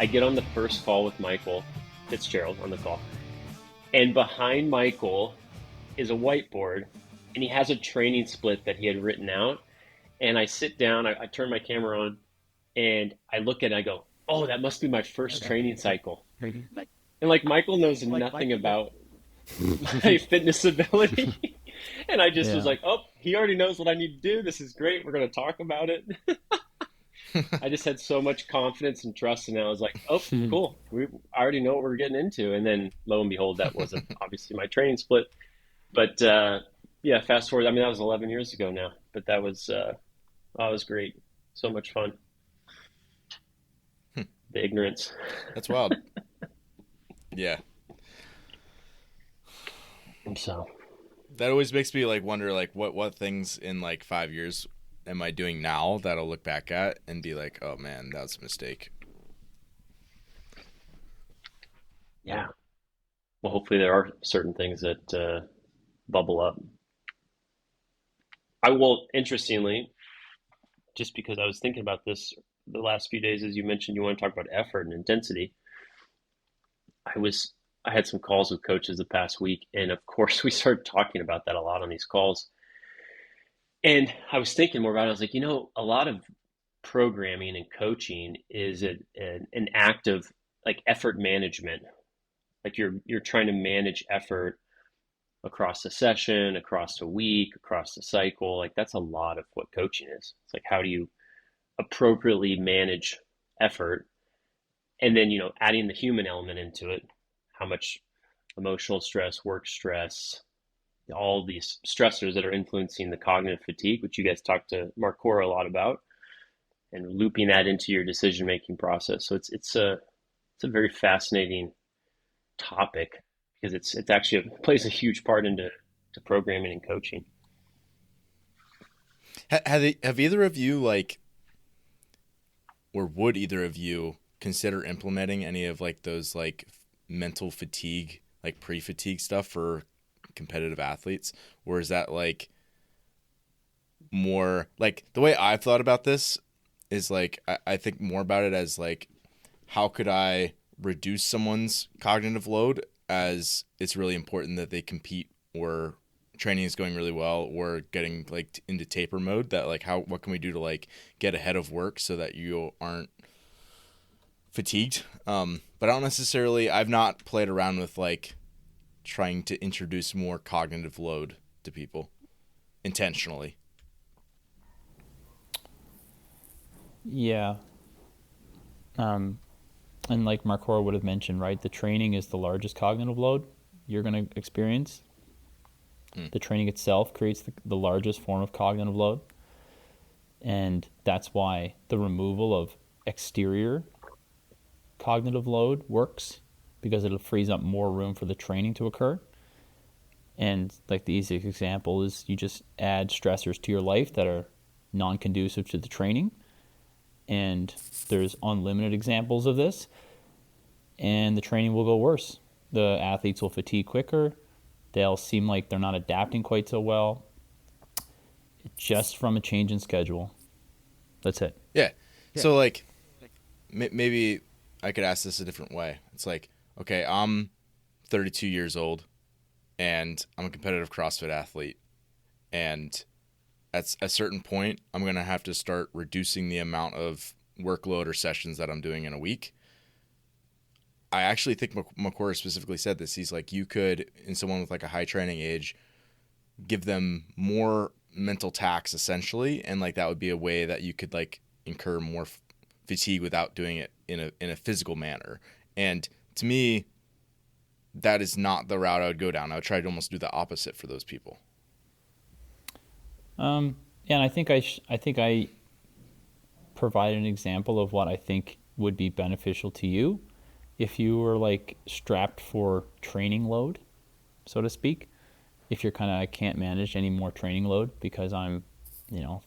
I get on the first call with Michael FitzGerald on the call. And behind Michael is a whiteboard, and he has a training split that he had written out. And I sit down, I turn my camera on, and I look at it, and I go, oh, that must be my first training cycle. And like Michael knows nothing about my fitness ability. And I just was like, oh, he already knows what I need to do. This is great. We're going to talk about it. I just had so much confidence and trust, and I was like, oh, cool. I already know what we're getting into. And then lo and behold, that wasn't obviously my training split. But yeah, fast forward. I mean, that was 11 years ago now, but that was great. So much fun. The ignorance. That's wild. Yeah. And so that always makes me like wonder like what things in like 5 years am I doing now that I'll look back at and be like, oh man, that was a mistake. Yeah. Well, hopefully there are certain things that bubble up. I will, interestingly, just because I was thinking about this the last few days, as you mentioned, you want to talk about effort and intensity. I had some calls with coaches the past week, and of course we started talking about that a lot on these calls. And I was thinking more about it. I was like, a lot of programming and coaching is an act of like effort management. Like you're trying to manage effort across the session, across a week, across the cycle. Like that's a lot of what coaching is. It's like, how do you appropriately manage effort? And then, adding the human element into it, how much emotional stress, work stress, all these stressors that are influencing the cognitive fatigue, which you guys talked to Mark Cora a lot about, and looping that into your decision-making process. So it's a very fascinating topic because it's actually plays a huge part into programming and coaching. Have either of you or would either of you consider implementing any of like those like mental fatigue, like pre-fatigue stuff for competitive athletes? Or is that like more like the way I've thought about this is like, I think more about it as like, how could I reduce someone's cognitive load, as it's really important that they compete or training is going really well or getting like into taper mode, that like what can we do to like get ahead of work so that you aren't fatigued. But I've not played around with like trying to introduce more cognitive load to people intentionally. Yeah. And like Marcora would have mentioned, right? The training is the largest cognitive load you're going to experience. The training itself creates the largest form of cognitive load. And that's why the removal of exterior cognitive load works, because it'll freeze up more room for the training to occur. And like the easiest example is you just add stressors to your life that are non-conducive to the training. And there's unlimited examples of this. And the training will go worse. The athletes will fatigue quicker. They'll seem like they're not adapting quite so well. Just from a change in schedule. That's it. Yeah. So like maybe I could ask this a different way. It's like, okay, I'm 32 years old and I'm a competitive CrossFit athlete. And at a certain point, I'm going to have to start reducing the amount of workload or sessions that I'm doing in a week. I actually think Makora specifically said this. He's like, you could, in someone with like a high training age, give them more mental tax essentially. And like, that would be a way that you could like incur more fatigue without doing it in a physical manner. And to me, that is not the route I would go down. I would try to almost do the opposite for those people. Yeah, and I think I provided an example of what I think would be beneficial to you if you were like strapped for training load, so to speak. If you're kind of, I can't manage any more training load because I'm,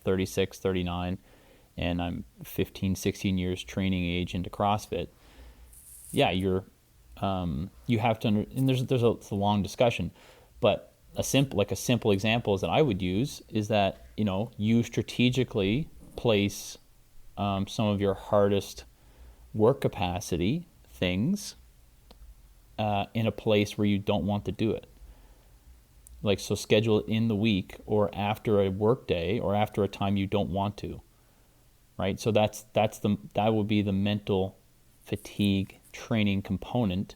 36, 39, and I'm 15, 16 years training age into CrossFit. Yeah, you have to, and there's a long discussion, but a simple example is that I would use is that, you strategically place some of your hardest work capacity things in a place where you don't want to do it. Like, so schedule it in the week or after a work day or after a time you don't want to, right? So that would be the mental fatigue training component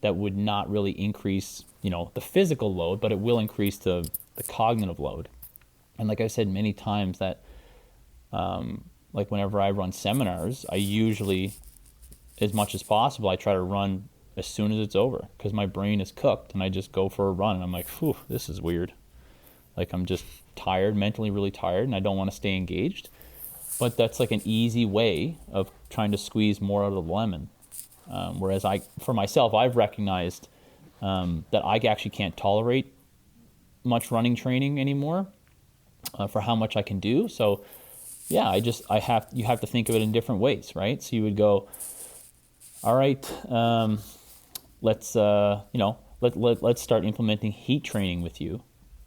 that would not really increase, the physical load, but it will increase the cognitive load. And like I said many times that, like whenever I run seminars, I usually, as much as possible, I try to run as soon as it's over because my brain is cooked and I just go for a run and I'm like, phew, this is weird. Like I'm just tired, mentally really tired, and I don't want to stay engaged. But that's like an easy way of trying to squeeze more out of the lemon. Whereas for myself, I've recognized that I actually can't tolerate much running training anymore for how much I can do. So yeah, you have to think of it in different ways, right? So you would go, all right, let's let's start implementing heat training with you,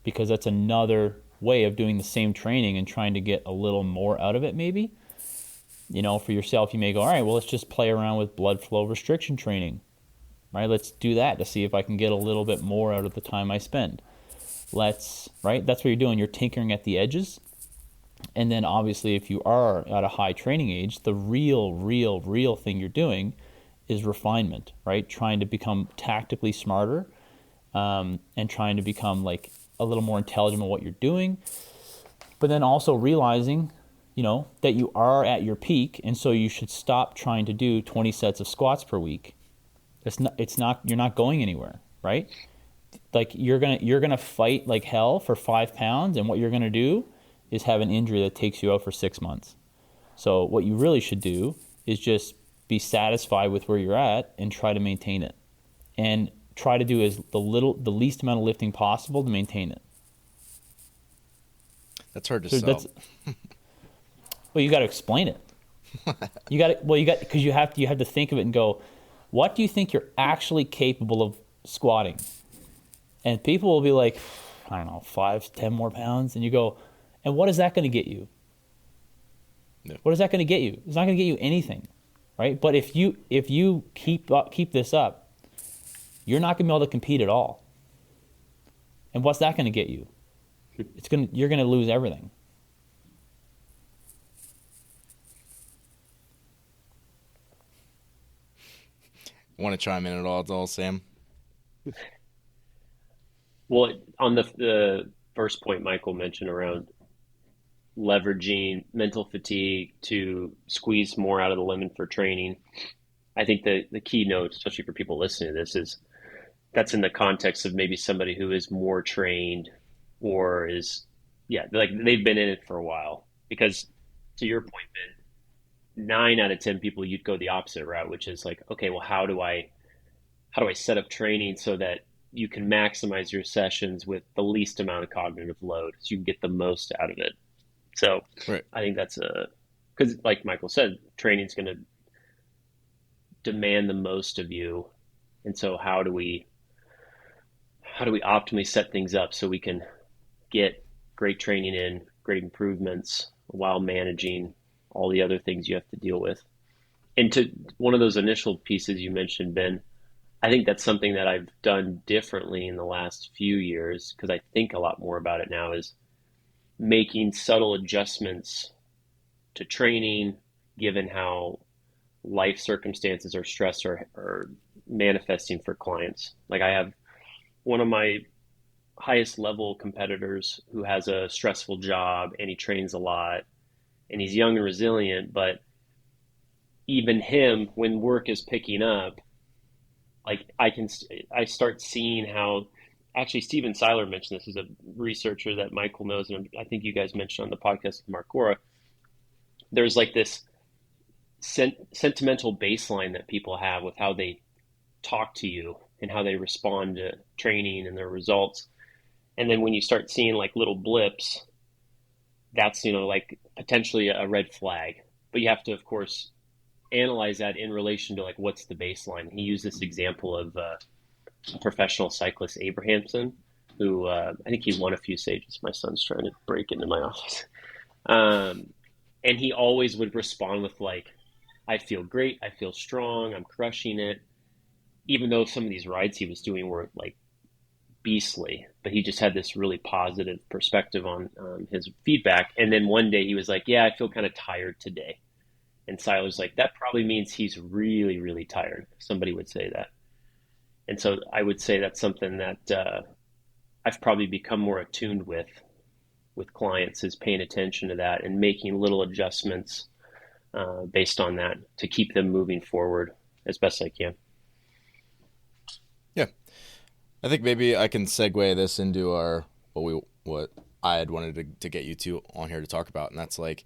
because that's another way of doing the same training and trying to get a little more out of it. Maybe, for yourself, you may go, all right, well, let's just play around with blood flow restriction training, right? Let's do that to see if I can get a little bit more out of the time I spend. Right? That's what you're doing. You're tinkering at the edges. And then obviously if you are at a high training age, the real thing you're doing is refinement, right? Trying to become tactically smarter, and trying to become like a little more intelligent in what you're doing, but then also realizing, that you are at your peak, and so you should stop trying to do 20 sets of squats per week. You're not going anywhere, right? Like you're gonna fight like hell for 5 pounds, and what you're gonna do is have an injury that takes you out for 6 months. So what you really should do is just be satisfied with where you're at and try to maintain it, and try to do the least amount of lifting possible to maintain it. That's hard to sell. Well, you got to explain it. Because you have to think of it and go, what do you think you're actually capable of squatting? And people will be like, I don't know, 5, 10 more pounds. And you go, and what is that going to get you? No. What is that going to get you? It's not going to get you anything, right? But if you keep this up, you're not going to be able to compete at all. And what's that going to get you? You're going to lose everything. Want to chime in at all, Sam? Well, on the first point Michael mentioned around leveraging mental fatigue to squeeze more out of the lemon for training, I think the key note, especially for people listening to this, is that's in the context of maybe somebody who is more trained or like they've been in it for a while. Because to your point, Ben, 9 out of 10 people, you'd go the opposite route, which is like, okay, well, how do I set up training so that you can maximize your sessions with the least amount of cognitive load so you can get the most out of it. So right. I think that's because like Michael said, training's going to demand the most of you. And so how do we optimally set things up so we can get great training in, great improvements while managing all the other things you have to deal with? And to one of those initial pieces you mentioned, Ben, I think that's something that I've done differently in the last few years, because I think a lot more about it now, is making subtle adjustments to training given how life circumstances or stress are manifesting for clients. Like I have one of my highest level competitors who has a stressful job and he trains a lot and he's young and resilient, but even him, when work is picking up, like I start seeing how, actually Steven Seiler mentioned this, as a researcher that Michael knows, and I think you guys mentioned on the podcast with Mark Cora, there's like this sentimental baseline that people have with how they talk to you and how they respond to training and their results. And then when you start seeing like little blips, that's, like potentially a red flag. But you have to, of course, analyze that in relation to like what's the baseline. He used this example of professional cyclist Abrahamson, who I think he won a few stages. My son's trying to break into my office. And he always would respond with like, I feel great. I feel strong. I'm crushing it. Even though some of these rides he was doing were like beastly, but he just had this really positive perspective on his feedback. And then one day he was like, yeah, I feel kind of tired today. And Siler's like, that probably means he's really, really tired. Somebody would say that. And so I would say that's something that I've probably become more attuned with clients, is paying attention to that and making little adjustments based on that to keep them moving forward as best I can. Yeah. I think maybe I can segue this into what I had wanted to get you two on here to talk about. And that's like,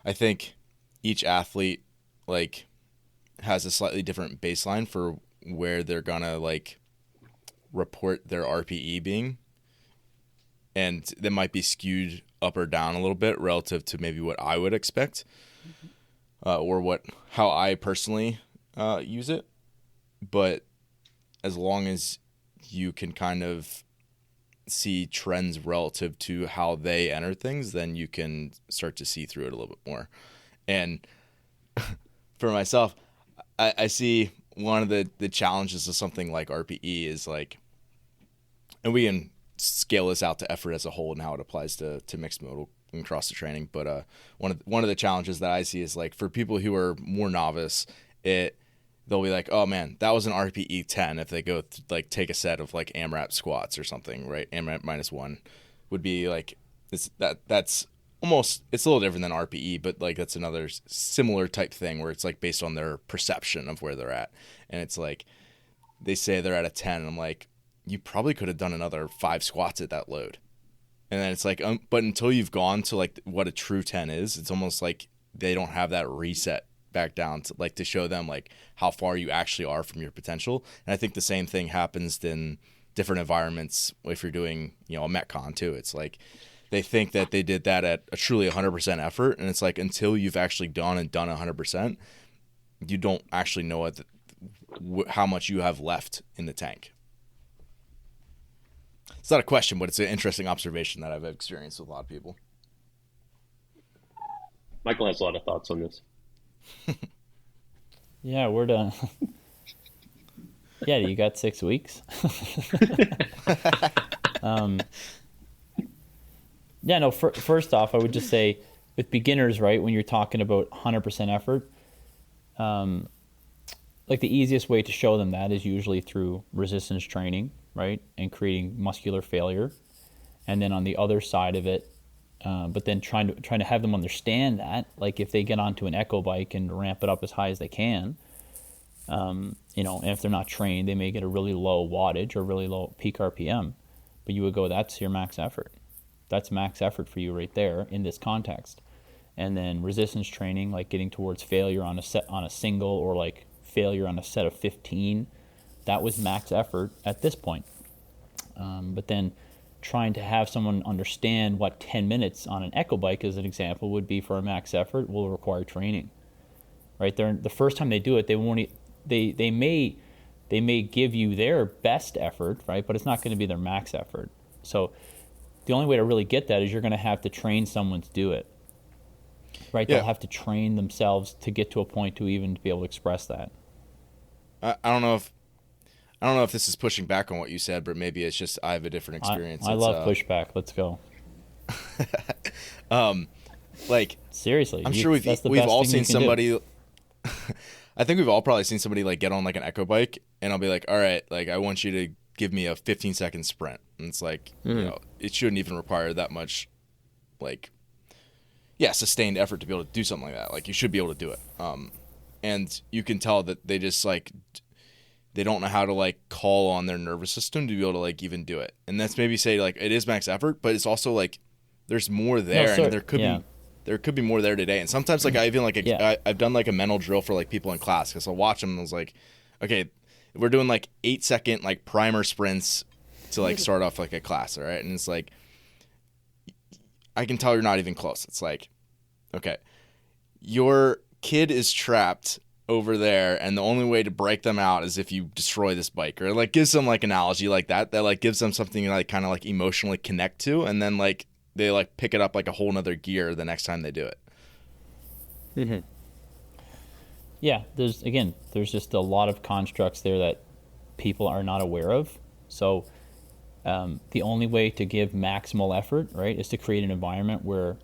I think each athlete like has a slightly different baseline for where they're gonna like report their RPE being, and that might be skewed up or down a little bit relative to maybe what I would expect, or how I personally use it. But as long as you can kind of see trends relative to how they enter things, then you can start to see through it a little bit more. And for myself, I see one of the challenges of something like RPE is like, and we can scale this out to effort as a whole and how it applies to mixed modal and CrossFit training. But one of the challenges that I see is like for people who are more novice, they'll be like, oh man, that was an RPE 10 if they go like take a set of like AMRAP squats or something, right? AMRAP -1 would be like that's almost, it's a little different than RPE, but like that's another similar type thing where it's like based on their perception of where they're at. And it's like they say they're at a 10 and I'm like, you probably could have done another 5 squats at that load. And then it's like, but until you've gone to like what a true 10 is, it's almost like they don't have that reset back down to like to show them like how far you actually are from your potential. And I think the same thing happens in different environments if you're doing, a Metcon too. It's like they think that they did that at a truly 100% effort, and it's like until you've actually gone and done 100%, you don't actually know how much you have left in the tank. It's not a question, but it's an interesting observation that I've experienced with a lot of people. Michael has a lot of thoughts on this. Yeah, we're done. Yeah, you got 6 weeks. Yeah, no, first off, I would just say with beginners, right, when you're talking about 100% effort, like the easiest way to show them that is usually through resistance training, right, and creating muscular failure. And then on the other side of it, but then trying to have them understand that, like if they get onto an echo bike and ramp it up as high as they can, and if they're not trained, they may get a really low wattage or really low peak RPM, but you would go, that's your max effort. That's max effort for you right there in this context. And then resistance training, like getting towards failure on a single or like failure on a set of 15, that was max effort at this point. But then trying to have someone understand what 10 minutes on an echo bike, as an example, would be for a max effort will require training. Right? The first time they do it, they may give you their best effort, right? But it's not going to be their max effort. So the only way to really get that is you're going to have to train someone to do it. Right? Yeah. They'll have to train themselves to get to a point to even be able to express that. I don't know if this is pushing back on what you said, but maybe it's just I have a different experience. I love pushback. Let's go. Like seriously, I'm sure we've all seen somebody. I think we've all probably seen somebody like get on like an echo bike, and I'll be like, all right, like I want you to give me a 15-second sprint. And it's like, it shouldn't even require that much, like, sustained effort to be able to do something like that. Like you should be able to do it. And you can tell that they just like, they don't know how to like call on their nervous system to be able to like even do it. And that's maybe say like, it is max effort, but it's also like, there's more there, and there could be more there today. And sometimes like I even like, I've done like a mental drill for like people in class, because I'll watch them and I was like, okay, we're doing like 8-second like primer sprints to like start off like a class, all right? And it's like, I can tell you're not even close. It's like, okay, your kid is trapped over there, and the only way to break them out is if you destroy this bike, or like give some like analogy like that like gives them something to like kind of like emotionally connect to, and then like they like pick it up like a whole nother gear the next time they do it. Mm-hmm. Yeah, there's just a lot of constructs there that people are not aware of. So the only way to give maximal effort, right, is to create an environment where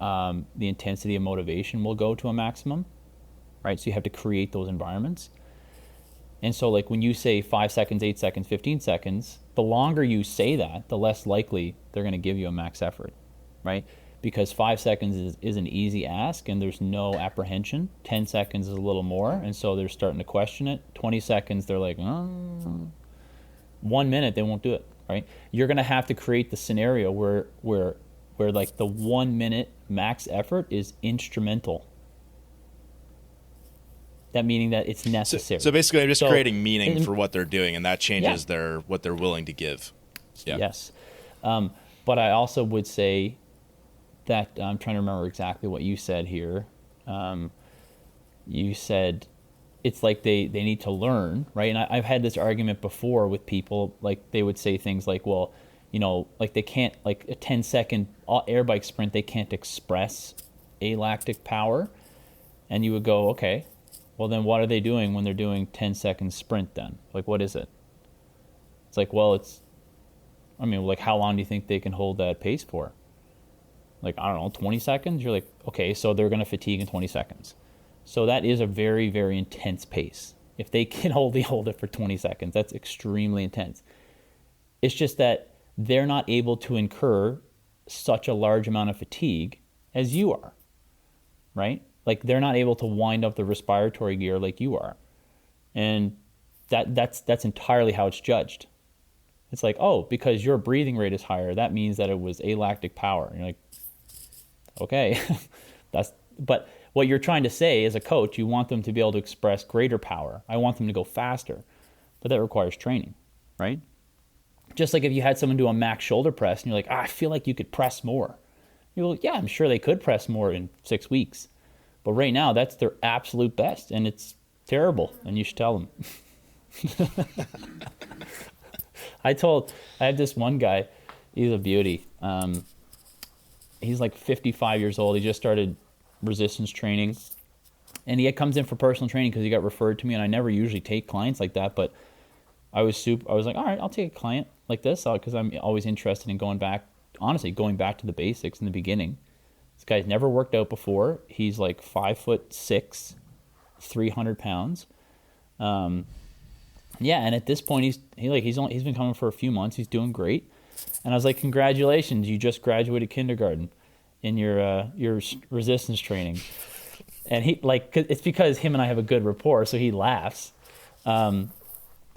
the intensity of motivation will go to a maximum, right? So you have to create those environments. And so, like when you say 5 seconds, 8 seconds, 15 seconds, the longer you say that, the less likely they're going to give you a max effort, right? Because 5 seconds is an easy ask and there's no apprehension. 10 seconds is a little more. And so they're starting to question it. 20 seconds, they're like, oh. 1 minute, they won't do it, right? You're going to have to create the scenario where like the 1 minute max effort is instrumental. That meaning that it's necessary. So basically, I'm just creating meaning in, for what they're doing, and that yeah, changes what they're willing to give. Yeah. yes. But I also would say that I'm trying to remember exactly what you said here. You said it's like they need to learn, right? And I've had this argument before with people, like they would say things like, well, like they can't, like a 10-second air bike sprint, they can't express alactic power. And you would go, okay, well then what are they doing when they're doing 10-second sprint then? Like, what is it? It's like, well, like how long do you think they can hold that pace for? Like, I don't know, 20 seconds? You're like, okay, so they're going to fatigue in 20 seconds. So that is a very, very intense pace. If they can hold it for 20 seconds, that's extremely intense. It's just that they're not able to incur such a large amount of fatigue as you are, right? Like they're not able to wind up the respiratory gear like you are. And that's entirely how it's judged. It's like, oh, because your breathing rate is higher, that means that it was alactic power. And you're like, okay, but what you're trying to say as a coach, you want them to be able to express greater power. I want them to go faster, but that requires training, right? Just like if you had someone do a max shoulder press and you're like, I feel like you could press more. You're like, yeah, I'm sure they could press more in 6 weeks. But right now, that's their absolute best, and it's terrible, and you should tell them. I had this one guy, he's a beauty. He's like 55 years old. He just started resistance training, and he comes in for personal training because he got referred to me, and I never usually take clients like that, but I was like, all right, I'll take a client like this because I'm always interested in going back to the basics in the beginning. This guy's never worked out before. He's like 5'6", 300 pounds. Yeah, and at this point he's been coming for a few months. He's doing great, and I was like, congratulations, you just graduated kindergarten in your resistance training. And he it's because him and I have a good rapport, so he laughs. And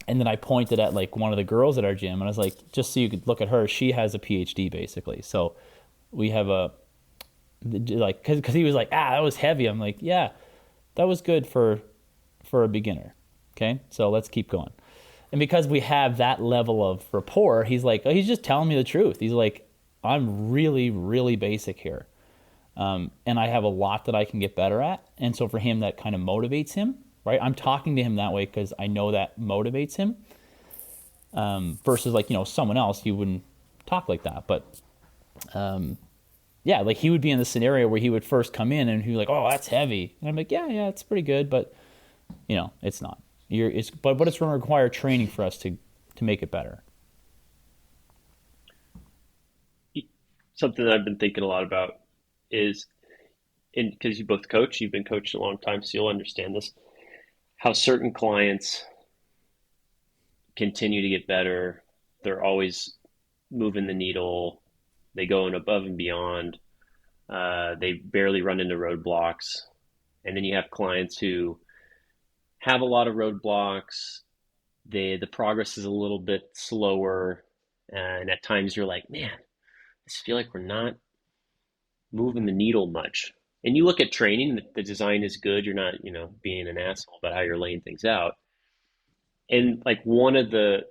then I pointed at like one of the girls at our gym, and I was like, just so you could look at her, she has a PhD basically. So we have because he was like, that was heavy. I'm like, yeah, that was good for a beginner. Okay, so let's keep going. And because we have that level of rapport, he's he's just telling me the truth. He's like, I'm really, really basic here. And I have a lot that I can get better at. And so for him, that kind of motivates him, right? I'm talking to him that way because I know that motivates him. Versus someone else, you wouldn't talk like that. But yeah, like he would be in the scenario where he would first come in and he'd be like, oh, that's heavy. And I'm like, yeah, it's pretty good, but it's not. But it's going to require training for us to make it better. Something that I've been thinking a lot about is, because you both coach, you've been coached a long time, so you'll understand this, how certain clients continue to get better. They're always moving the needle. They go in above and beyond. They barely run into roadblocks. And then you have clients who have a lot of roadblocks. The progress is a little bit slower. And at times you're like, man, I just feel like we're not moving the needle much. And you look at training, the design is good. You're not, being an asshole about how you're laying things out. And like the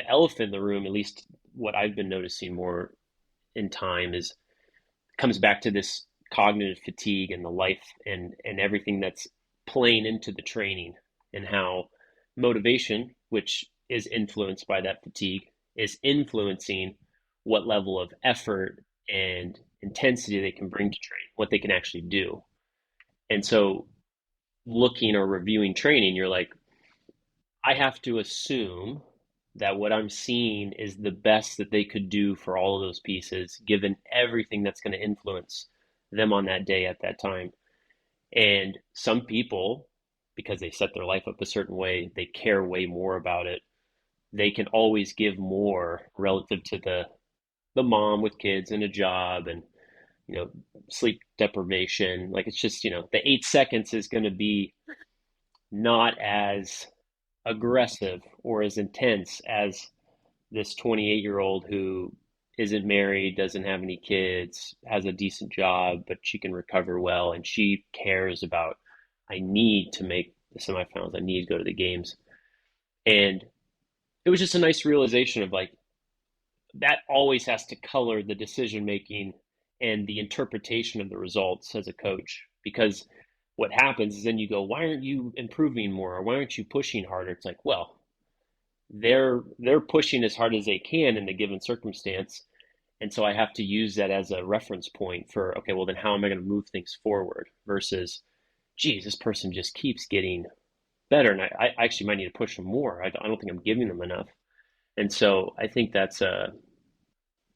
elephant in the room, at least what I've been noticing more in time, comes back to this cognitive fatigue and the life and everything that's playing into the training, and how motivation, which is influenced by that fatigue, is influencing what level of effort and intensity they can bring to training, what they can actually do. And so looking or reviewing training, you're like, I have to assume that what I'm seeing is the best that they could do for all of those pieces, given everything that's going to influence them on that day at that time. And some people, because they set their life up a certain way, they care way more about it. They can always give more relative to the mom with kids and a job and you know sleep deprivation. Like it's just the 8 seconds is going to be not as aggressive or as intense as this 28-year-old who isn't married, doesn't have any kids, has a decent job, but she can recover well and she cares about, I need to make the semifinals, I need to go to the games. And it was just a nice realization of like that always has to color the decision making and the interpretation of the results as a coach, because what happens is then you go, why aren't you improving more, or why aren't you pushing harder? It's like, well, they're pushing as hard as they can in the given circumstance, and so I have to use that as a reference point for, okay, well then how am I going to move things forward versus, geez, this person just keeps getting better and I actually might need to push them more. I don't think I'm giving them enough. And so I think that's and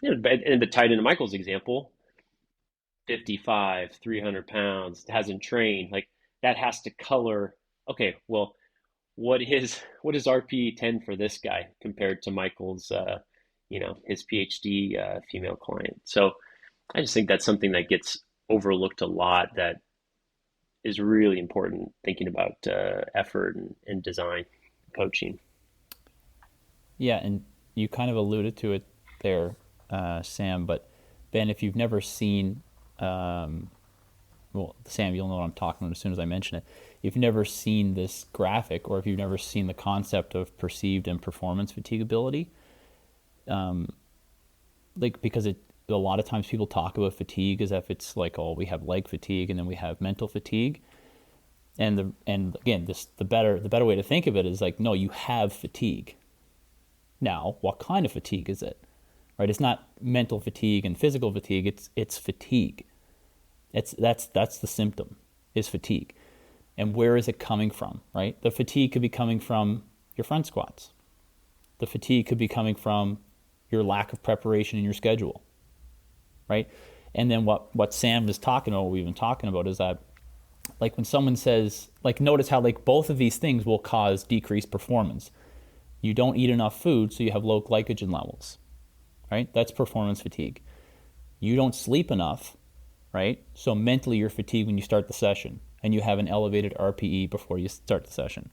the tied into Michael's example, 55, 300 pounds, hasn't trained, like that has to color, okay, well, what is RP 10 for this guy compared to Michael's, his PhD female client. So I just think that's something that gets overlooked a lot that is really important thinking about effort and design coaching. Yeah, and you kind of alluded to it there, Sam. But Ben, if you've never seen, well, Sam, you'll know what I'm talking about as soon as I mention it. If you've never seen this graphic, or if you've never seen the concept of perceived and performance fatigability, like because a lot of times people talk about fatigue as if it's like, oh, we have leg fatigue and then we have mental fatigue. And again, the better way to think of it is like, no, you have fatigue. Now, what kind of fatigue is it? Right? It's not mental fatigue and physical fatigue. It's fatigue. That's the symptom, is fatigue. And where is it coming from? Right? The fatigue could be coming from your front squats. The fatigue could be coming from your lack of preparation in your schedule. Right? And then what Sam was talking about, what we've been talking about, is that like when someone says, like, notice how like both of these things will cause decreased performance. You don't eat enough food, so you have low glycogen levels, right? That's performance fatigue. You don't sleep enough, right? So mentally you're fatigued when you start the session, and you have an elevated RPE before you start the session.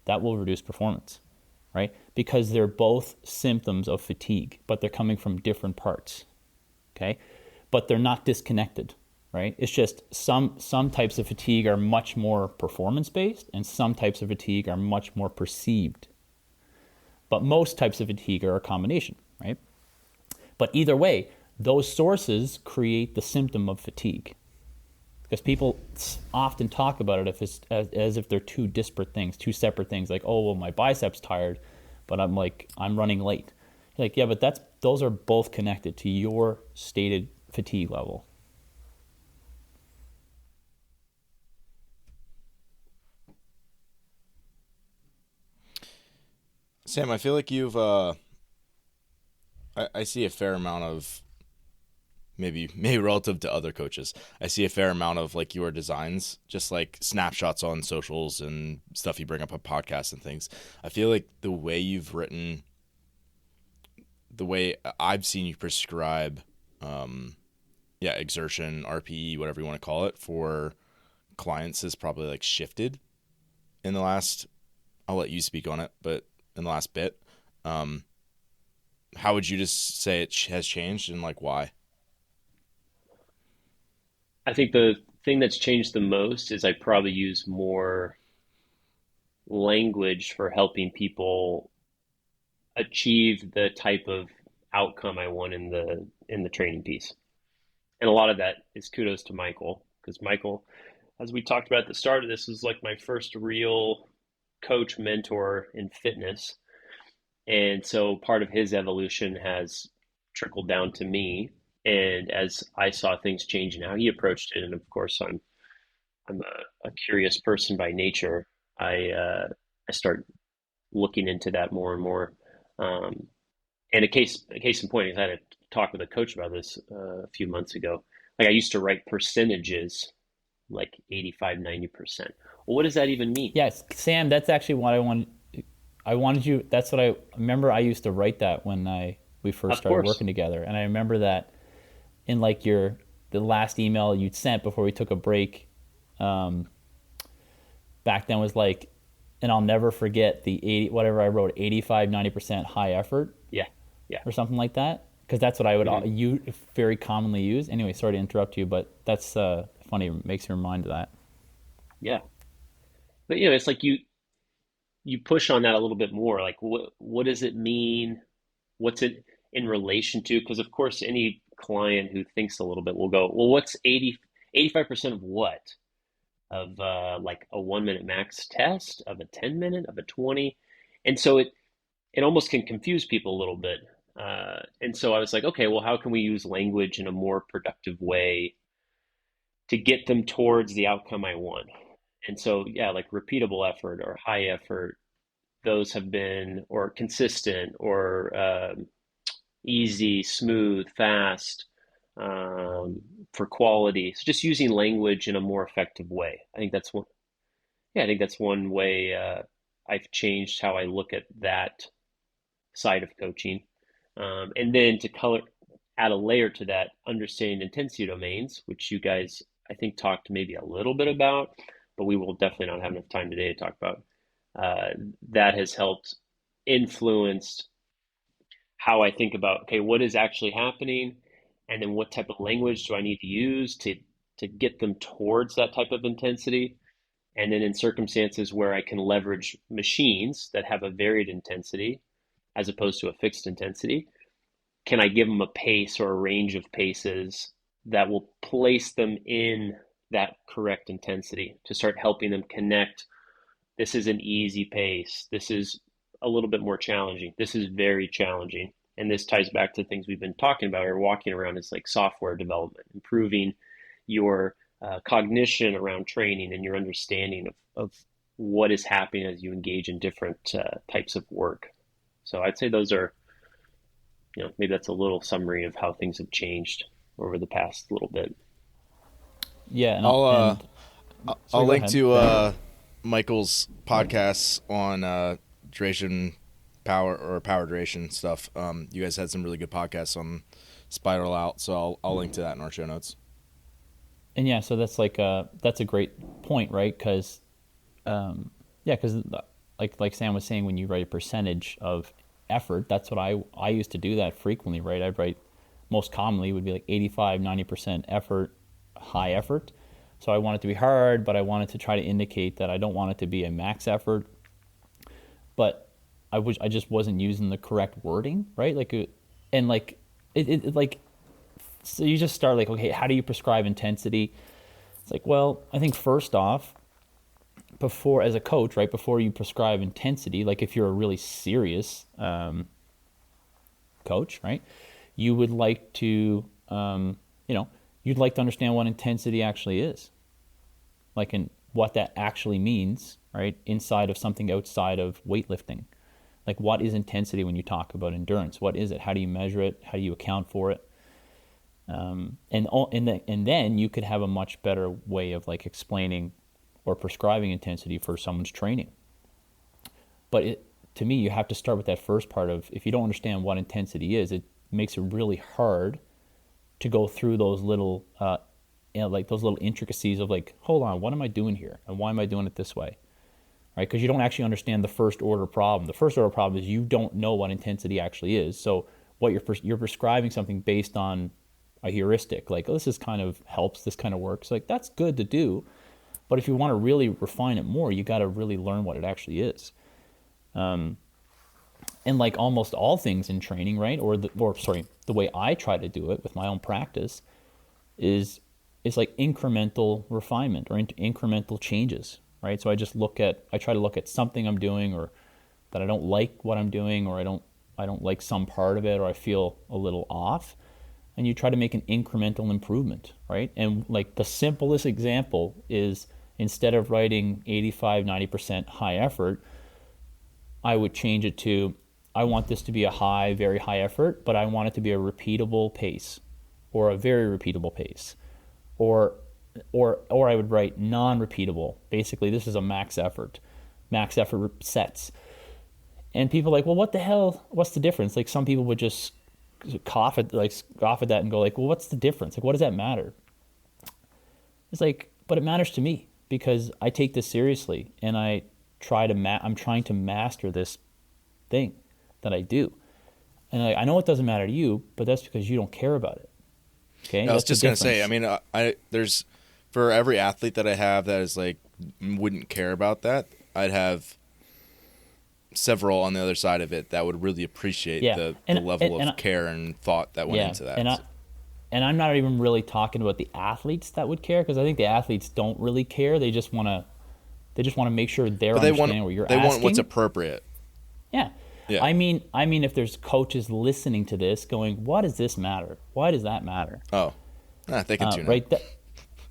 That will reduce performance, right? Because they're both symptoms of fatigue, but they're coming from different parts, okay? But they're not disconnected, right? It's just some types of fatigue are much more performance-based, and some types of fatigue are much more perceived. But most types of fatigue are a combination, right? But either way, those sources create the symptom of fatigue. Because people often talk about it as if they're two disparate things, two separate things. Like, oh, well, my bicep's tired, but I'm running late. You're like, yeah, but those are both connected to your stated fatigue level. Sam, I feel like you've I see a fair amount of maybe relative to other coaches. I see a fair amount of like your designs, just like snapshots on socials and stuff you bring up on podcasts and things. I feel like the way you've written, the way I've seen you prescribe, exertion, RPE, whatever you want to call it, for clients has probably like shifted in the last. I'll let you speak on it, but in the last bit, how would you just say it has changed and like why? I think the thing that's changed the most is I probably use more language for helping people achieve the type of outcome I want in the training piece. And a lot of that is kudos to Michael, because Michael, as we talked about at the start of this, was like my first real coach mentor in fitness. And so part of his evolution has trickled down to me. And as I saw things change and how he approached it, and of course I'm I'm a curious person by nature, I start looking into that more and more. Um, and a case in point is I had a talk with a coach about this a few months ago. Like I used to write percentages like 85, 90%. Well, what does that even mean? Yes, Sam, that's actually what I wanted you. That's what I remember. I used to write that when we first Of started course. working together, and I remember that in like the last email you'd sent before we took a break. Um, Back then was like, and I'll never forget the 80 whatever I wrote, 85, 90% high effort Yeah. Yeah. or something like that, because that's what I would Hmm. you very commonly use. Anyway, sorry to interrupt you, but that's funny. It makes me remind of that. Yeah. But it's like you push on that a little bit more. Like what does it mean? What's it in relation to? Because of course any client who thinks a little bit will go, well, what's 85% of what? Of like a 1 minute max test, of a 10 minute, of a 20. And so it almost can confuse people a little bit. And so I was like, okay, well, how can we use language in a more productive way to get them towards the outcome I want? And so, yeah, like repeatable effort or high effort, those have been, or consistent, or easy, smooth, fast, um, for quality. So just using language in a more effective way. I think that's one. Yeah, I think that's one way I've changed how I look at that side of coaching. And then to add a layer to that, understanding intensity domains, which you guys, I think, talked maybe a little bit about, but we will definitely not have enough time today to talk about. Uh, that has helped influence how I think about, okay, what is actually happening, and then what type of language do I need to use to get them towards that type of intensity. And then in circumstances where I can leverage machines that have a varied intensity as opposed to a fixed intensity, can I give them a pace or a range of paces that will place them in that correct intensity to start helping them connect? This is an easy pace. This is a little bit more challenging. This is very challenging. And this ties back to things we've been talking about or walking around. It's like software development, improving your cognition around training and your understanding of what is happening as you engage in different types of work. So I'd say those are, maybe that's a little summary of how things have changed over the past little bit. Yeah, I'll sorry, I'll go link ahead. to Michael's podcasts on duration power or power duration stuff. You guys had some really good podcasts on Spiral Out, so I'll link to that in our show notes. And yeah, so that's a great point, right? Because yeah, because like Sam was saying, when you write a percentage of effort, that's what I used to do that frequently, right? I'd write, most commonly would be like 85, 90% effort, high effort. So I want it to be hard, but I wanted to try to indicate that I don't want it to be a max effort. But I just wasn't using the correct wording, right? And like like, so you just start like, okay, how do you prescribe intensity? It's like, well, I think first off, before, as a coach, right, before you prescribe intensity, like if you're a really serious coach, right, you would like to, you'd like to understand what intensity actually is, like, and what that actually means, right, inside of something outside of weightlifting. Like, what is intensity when you talk about endurance? What is it? How do you measure it? How do you account for it? And then you could have a much better way of like explaining or prescribing intensity for someone's training. But to me, you have to start with that first part of, if you don't understand what intensity is, it makes it really hard to go through those little, like those little intricacies of like, hold on, what am I doing here? And why am I doing it this way? Right? Because you don't actually understand the first order problem. The first order problem is you don't know what intensity actually is. So what you're prescribing something based on a heuristic, like, oh, this is kind of helps, this kind of works. Like, that's good to do, but if you want to really refine it more, you got to really learn what it actually is. And like almost all things in training, right? The way I try to do it with my own practice is like incremental refinement or incremental changes, right? So I try to look at something I'm doing, or that I don't like what I'm doing, or I don't like some part of it, or I feel a little off. and you try to make an incremental improvement, right? And like the simplest example is, instead of writing 85, 90% high effort, I would change it to, I want this to be a high, very high effort, but I want it to be a repeatable pace, or a very repeatable pace, or I would write non-repeatable. Basically, this is a max effort sets. And people are like, well, what the hell? What's the difference? Like, some people would just scoff at that and go like, well, what's the difference? Like, what does that matter? It's like, but it matters to me because I take this seriously, and I'm trying to master this thing that I do. And I know it doesn't matter to you, but that's because you don't care about it. Okay. I was just going to say, I mean, there's, for every athlete that I have that is like, wouldn't care about that, I'd have several on the other side of it that would really appreciate the level of care and thought that went into that. And I'm not even really talking about the athletes that would care, because I think the athletes don't really care. They just want to make sure they're understanding what you're asking. They want what's appropriate. Yeah. I mean, if there's coaches listening to this going, what does this matter? Why does that matter? Oh, they can tune in.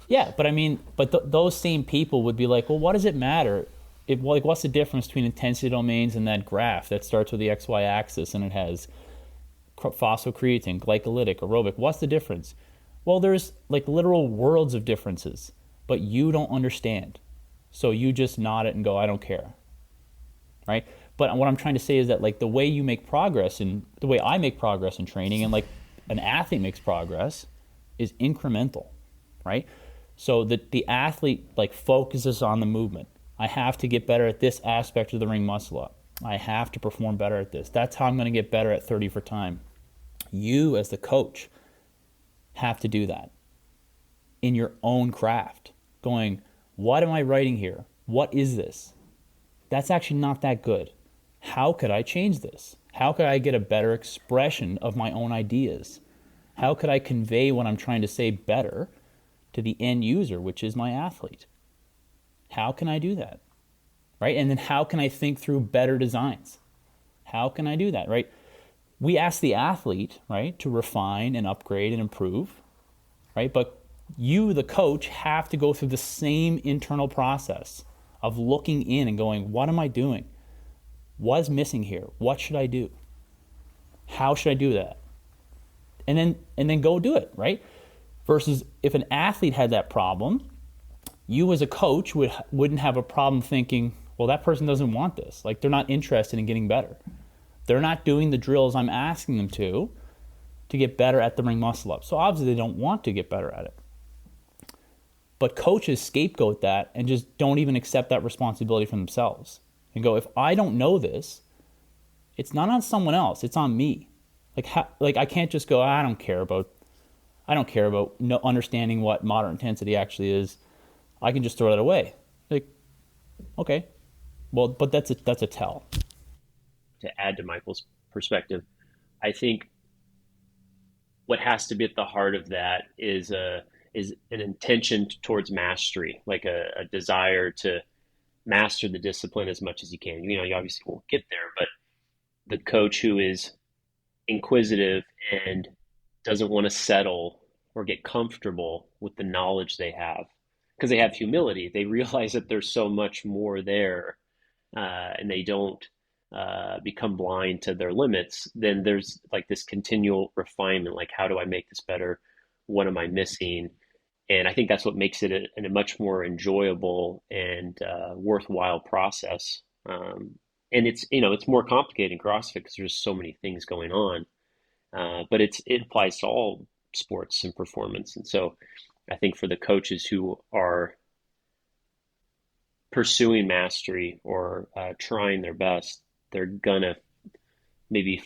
Yeah, but I mean, those same people would be like, well, what does it matter? What's the difference between intensity domains and that graph that starts with the XY axis and it has phosphocreatine, glycolytic, aerobic? What's the difference? Well, there's like literal worlds of differences, but you don't understand. So you just nod it and go, I don't care. Right? But what I'm trying to say is that like the way you make progress, and the way I make progress in training, and like an athlete makes progress, is incremental, right? So the athlete like focuses on the movement. I have to get better at this aspect of the ring muscle up. I have to perform better at this. That's how I'm going to get better at 30 for time. You as the coach have to do that in your own craft, going, what am I writing here? What is this? That's actually not that good. How could I change this? How could I get a better expression of my own ideas? How could I convey what I'm trying to say better to the end user, which is my athlete? How can I do that? Right? And then how can I think through better designs? How can I do that, right? We ask the athlete, right, to refine and upgrade and improve, right? But you, the coach, have to go through the same internal process of looking in and going, what am I doing? What is missing here? What should I do? How should I do that? And then go do it, right? Versus if an athlete had that problem, you as a coach wouldn't have a problem thinking, well, that person doesn't want this. Like, they're not interested in getting better. They're not doing the drills I'm asking them to get better at the ring muscle up. So obviously they don't want to get better at it. But coaches scapegoat that and just don't even accept that responsibility for themselves and go, if I don't know this, it's not on someone else, it's on me. Like I can't just go, I don't care about understanding what moderate intensity actually is. I can just throw that away. Like, okay, well, but that's a tell. To add to Michael's perspective, I think what has to be at the heart of that is an intention towards mastery, like a desire to master the discipline as much as you can. You know, you obviously won't get there, but the coach who is inquisitive and doesn't want to settle or get comfortable with the knowledge they have, because they have humility. They realize that there's so much more there, and they don't become blind to their limits. Then there's like this continual refinement, like, how do I make this better? What am I missing? And I think that's what makes it a much more enjoyable and worthwhile process. And it's more complicated in CrossFit because there's so many things going on. But it applies to all sports and performance. And so I think for the coaches who are pursuing mastery or trying their best, they're gonna maybe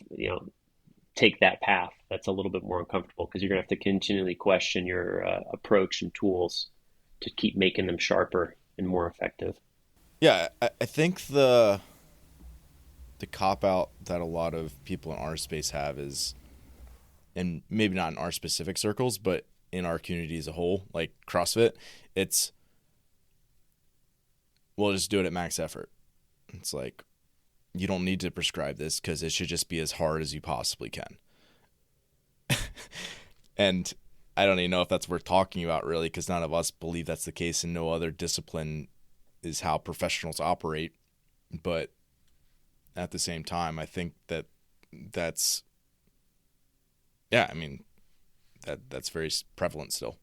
take that path that's a little bit more uncomfortable, because you're gonna have to continually question your approach and tools to keep making them sharper and more effective. Yeah, I think the cop out that a lot of people in our space have is, and maybe not in our specific circles, but in our community as a whole, like CrossFit, it's, we'll just do it at max effort. It's like, you don't need to prescribe this because it should just be as hard as you possibly can. And I don't even know if that's worth talking about really, because none of us believe that's the case, and no other discipline is how professionals operate. But at the same time, I think that's yeah, I mean that's very prevalent still.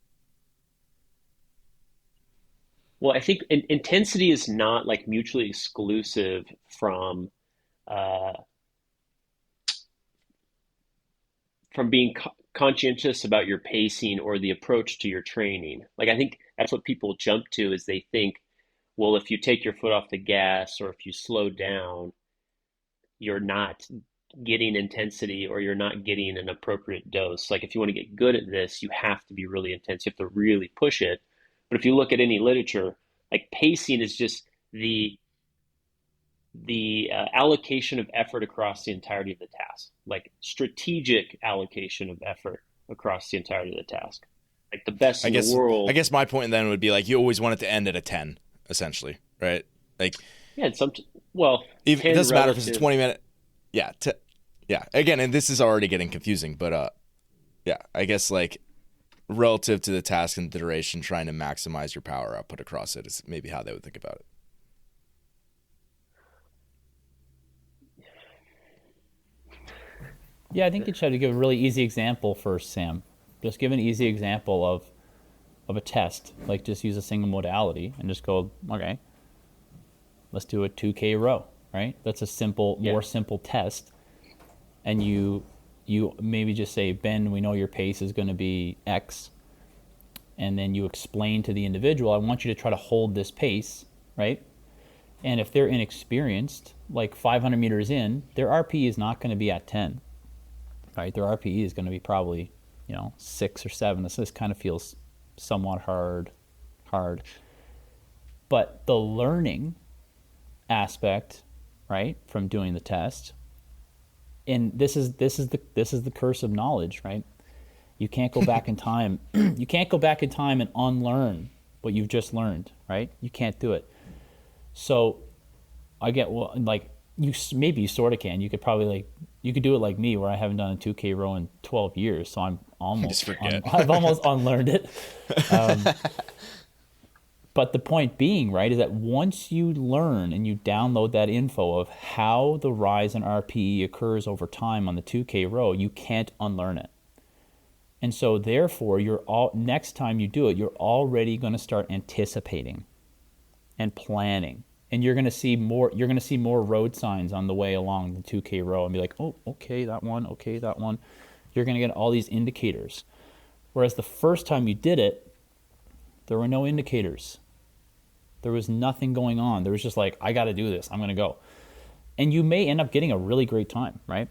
Well, I think intensity is not like mutually exclusive uh, from being conscientious about your pacing or the approach to your training. Like I think that's what people jump to is they think, well, if you take your foot off the gas or if you slow down, you're not getting intensity or you're not getting an appropriate dose. Like if you want to get good at this, you have to be really intense. You have to really push it. But if you look at any literature, like pacing is just the allocation of effort across the entirety of the task, like strategic allocation of effort across the entirety of the task. Like the best I in the guess I world. guess my point then would be like you always want it to end at a 10, essentially, right? Like Yeah, well, even, it 10 doesn't matter if it's a relative. 20-minute. Yeah, yeah. Again, and this is already getting confusing, but yeah, I guess like relative to the task and the duration, trying to maximize your power output across it is maybe how they would think about it. Yeah, I think you try to give a really easy example first, Sam. Just give an easy example of a test. Like just use a single modality and just go, okay, let's do a 2K row, right? That's a simple, Yeah. more simple test. And you maybe just say, Ben, we know your pace is going to be X. And then you explain to the individual, I want you to try to hold this pace, right? And if they're inexperienced, like 500 meters in, their RPE is not going to be at 10, right? Their RPE is going to be probably, 6 or 7. This kind of feels somewhat hard. But the learning aspect, right, from doing the test, and this is the curse of knowledge, right? You can't go back in time. You can't go back in time and unlearn what you've just learned, right? You can't do it. So I get, well, like maybe you sort of can. You could probably you could do it like me, where I haven't done a 2K row in 12 years, so I'm Just forget. I've almost unlearned it. But the point being, right, is that once you learn and you download that info of how the rise in RPE occurs over time on the 2K row, you can't unlearn it. And so therefore, next time you do it, you're already going to start anticipating and planning. And you're going to see more road signs on the way along the 2K row and be like, "Oh, okay, that one, okay, that one." You're going to get all these indicators. Whereas the first time you did it, there were no indicators. There was nothing going on. There was just like, I got to do this. I'm going to go. And you may end up getting a really great time, right?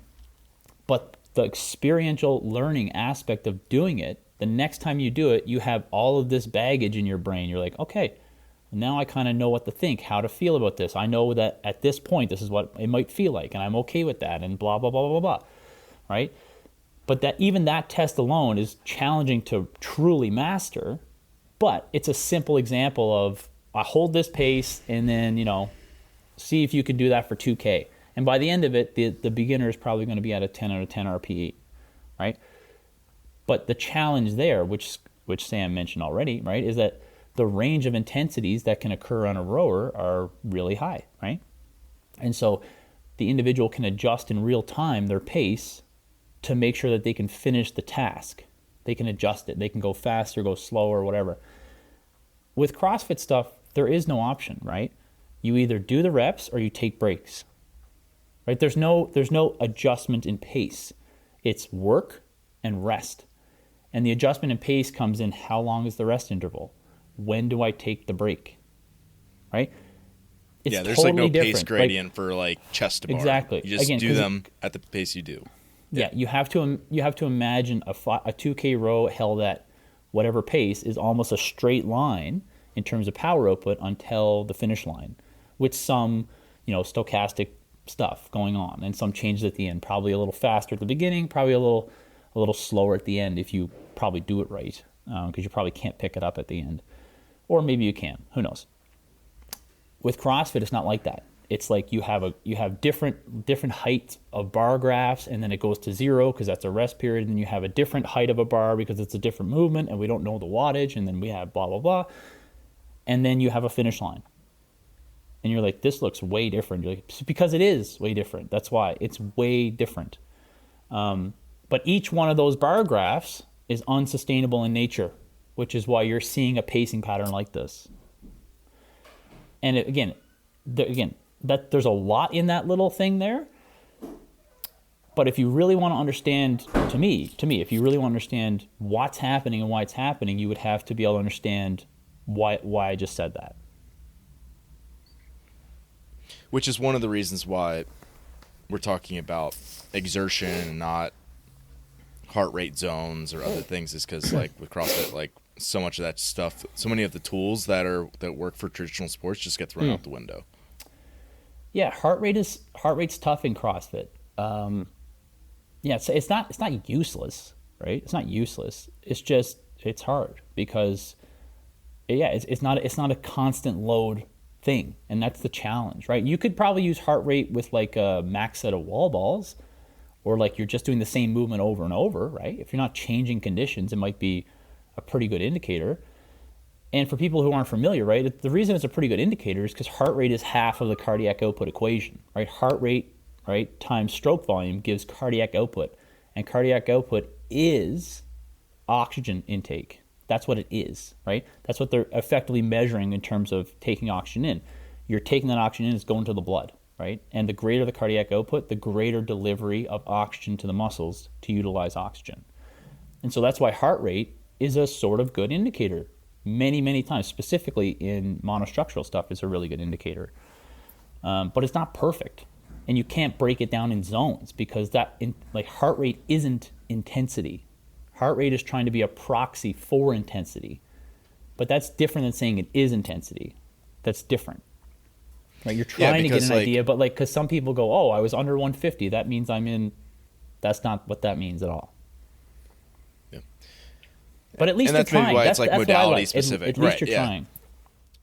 But the experiential learning aspect of doing it, the next time you do it, you have all of this baggage in your brain. You're like, okay, now I kind of know what to think, how to feel about this. I know that at this point, this is what it might feel like, and I'm okay with that, and blah, blah, blah, blah, blah, right? But even that test alone is challenging to truly master, but it's a simple example of, I hold this pace, and then, see if you can do that for 2K. And by the end of it, the beginner is probably going to be at a 10 out of 10 RPE, right? But the challenge there, which Sam mentioned already, right, is that the range of intensities that can occur on a rower are really high, right? And so the individual can adjust in real time their pace to make sure that they can finish the task. They can adjust it. They can go faster, go slower, whatever. With CrossFit stuff, there is no option, right? You either do the reps or you take breaks, right? There's no adjustment in pace. It's work and rest. And the adjustment in pace comes in, how long is the rest interval? When do I take the break, right? It's Yeah, there's totally like no pace different. gradient for like chest to bar. Exactly. You just Again, do 'cause them at the pace you do. Yeah, you have to imagine a 2K row held at whatever pace is almost a straight line in terms of power output until the finish line, with some stochastic stuff going on and some changes at the end. Probably a little faster at the beginning, probably a little slower at the end if you probably do it right, because you probably can't pick it up at the end, or maybe you can. Who knows? With CrossFit, it's not like that. it's like you have different heights of bar graphs, and then it goes to 0 because that's a rest period, and then you have a different height of a bar because it's a different movement, and we don't know the wattage, and then we have blah blah blah, and then you have a finish line, and you're like, this looks way different. You're like, because it is way different. That's why it's way different. But each one of those bar graphs is unsustainable in nature, which is why you're seeing a pacing pattern like this. And again, that there's a lot in that little thing there. But if you really want to understand, to me, if you really want to understand what's happening and why it's happening, you would have to be able to understand why I just said that. Which is one of the reasons why we're talking about exertion and not heart rate zones or other things, is because like with CrossFit, like so much of that stuff, so many of the tools that work for traditional sports just get thrown out the window. Yeah, heart rate's tough in CrossFit. Yeah, it's not useless, right? It's not useless. It's just it's hard because it's not a constant load thing, and that's the challenge, right? You could probably use heart rate with like a max set of wall balls, or like you're just doing the same movement over and over, right? If you're not changing conditions, it might be a pretty good indicator. And for people who aren't familiar, right, the reason it's a pretty good indicator is because heart rate is half of the cardiac output equation, right? Heart rate, right, times stroke volume gives cardiac output. And cardiac output is oxygen intake. That's what it is, right? That's what they're effectively measuring in terms of taking oxygen in. You're taking that oxygen in, it's going to the blood, right? And the greater the cardiac output, the greater delivery of oxygen to the muscles to utilize oxygen. And so that's why heart rate is a sort of good indicator. Many times, specifically in monostructural stuff, is a really good indicator. But it's not perfect. And you can't break it down in zones because heart rate isn't intensity. Heart rate is trying to be a proxy for intensity. But that's different than saying it is intensity. That's different. Right? You're trying to get an idea, but because some people go, oh, I was under 150, that means I'm in. That's not what that means at all. But at least and that's you're trying. Maybe why it's that's modality specific. At least you're trying.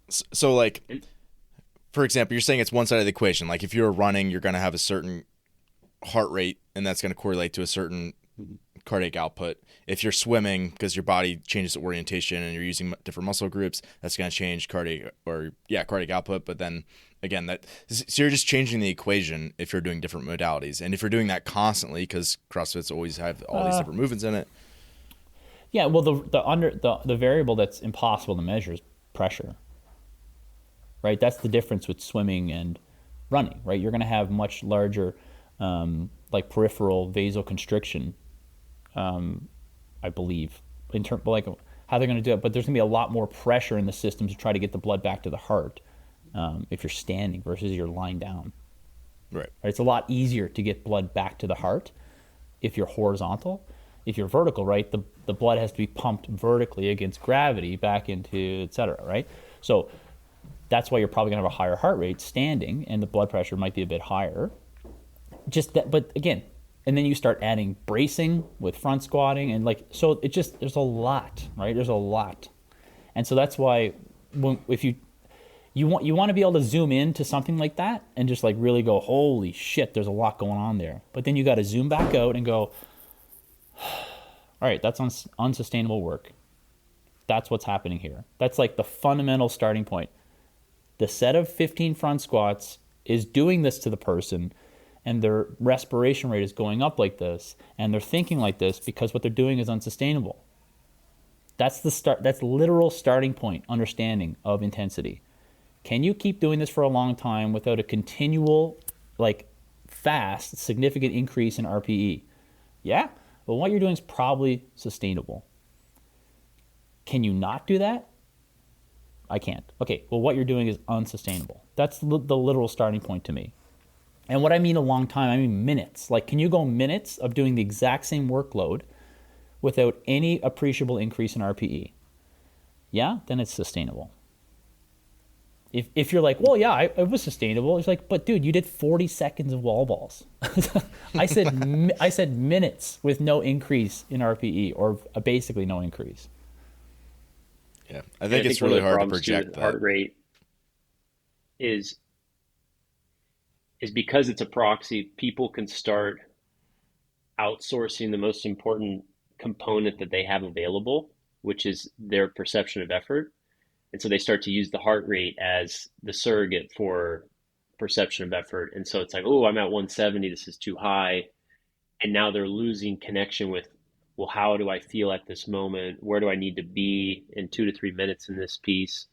So like, for example, you're saying it's one side of the equation. Like if you're running, you're going to have a certain heart rate, and that's going to correlate to a certain cardiac output. If you're swimming, because your body changes orientation and you're using different muscle groups, that's going to change cardiac output. But then again, so you're just changing the equation if you're doing different modalities, and if you're doing that constantly, because CrossFit's always have all these different movements in it. Yeah, well, the variable that's impossible to measure is pressure, right? That's the difference with swimming and running, right? You're going to have much larger, peripheral vasoconstriction, I believe, in terms like how they're going to do it. But there's going to be a lot more pressure in the system to try to get the blood back to the heart if you're standing versus you're lying down. Right. It's a lot easier to get blood back to the heart if you're horizontal. If you're vertical, right, the blood has to be pumped vertically against gravity back into, et cetera, right? So that's why you're probably going to have a higher heart rate standing, and the blood pressure might be a bit higher. But again, and then you start adding bracing with front squatting, and so there's a lot, right? There's a lot. And so that's why if you want to be able to zoom in to something like that and just really go, holy shit, there's a lot going on there. But then you got to zoom back out and go, all right, that's unsustainable work. That's what's happening here. That's the fundamental starting point. The set of 15 front squats is doing this to the person, and their respiration rate is going up like this, and they're thinking like this because what they're doing is unsustainable. That's the start. That's literal starting point understanding of intensity. Can you keep doing this for a long time without a continual, fast, significant increase in RPE? Yeah. Well, what you're doing is probably sustainable. Can you not do that? I can't. Okay, well, what you're doing is unsustainable. That's the literal starting point to me. And what I mean a long time, I mean minutes. Can you go minutes of doing the exact same workload without any appreciable increase in RPE? Yeah, then it's sustainable. If you're well, yeah, it was sustainable. It's but dude, you did 40 seconds of wall balls. I said minutes with no increase in RPE, or basically no increase. Yeah, I think it's really hard to project that. Heart rate is is because it's a proxy, people can start outsourcing the most important component that they have available, which is their perception of effort. And so they start to use the heart rate as the surrogate for perception of effort. And so it's like, oh, I'm at 170, this is too high. And now they're losing connection with, well, how do I feel at this moment? Where do I need to be in 2 to 3 minutes in this piece?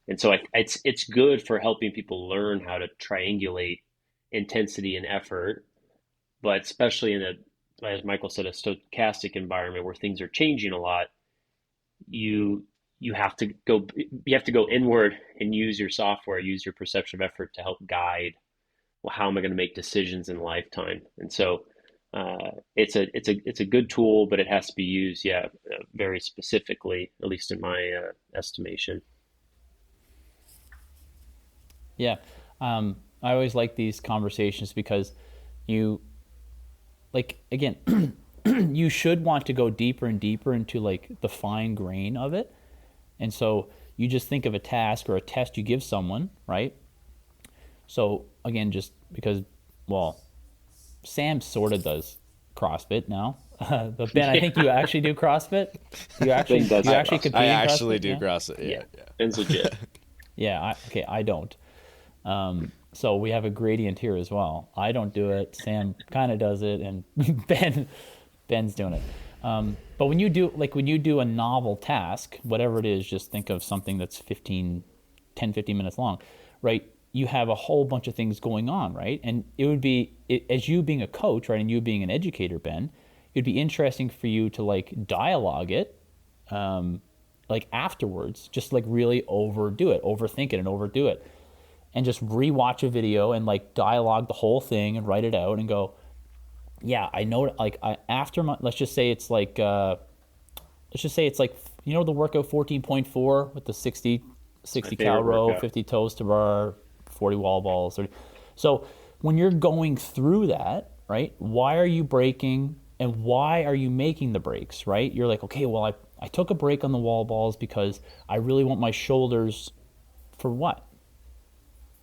And so it's good for helping people learn how to triangulate intensity and effort, but especially in a, as Michael said, a stochastic environment where things are changing a lot, you you have to go inward and use your software, use your perception of effort to help guide, well, how am I going to make decisions in lifetime? And so it's a good tool, but it has to be used, very specifically, at least in my estimation. Yeah. I always like these conversations because you, like, again, you should want to go deeper and deeper into like the fine grain of it. And so you just think of a task or a test you give someone, right? So again, just because, well, Sam sort of does CrossFit now. But Ben, I think you actually do CrossFit. You actually compete I in actually CrossFit? do Yeah? CrossFit. Yeah, Yeah. Ben's legit. Yeah. Okay. I don't. So we have a gradient here as well. I don't do it. Sam kind of does it, and Ben's doing it. But when you do a novel task, whatever it is, just think of something that's 15 minutes long, right? You have a whole bunch of things going on, right? And it would be, as you being a coach, right, and you being an educator, Ben, it'd be interesting for you to like dialogue it, like afterwards, just like really overthink it and overdo it. And just rewatch a video and like dialogue the whole thing and write it out and go, yeah, I know. Like after my, let's just say it's like the workout 14.4 with the 60 cal row, workout. 50 toes to bar, 40 wall balls. So when you're going through that, right? Why are you breaking and why are you making the breaks, right? You're like, okay, well, I took a break on the wall balls because I really want my shoulders for what?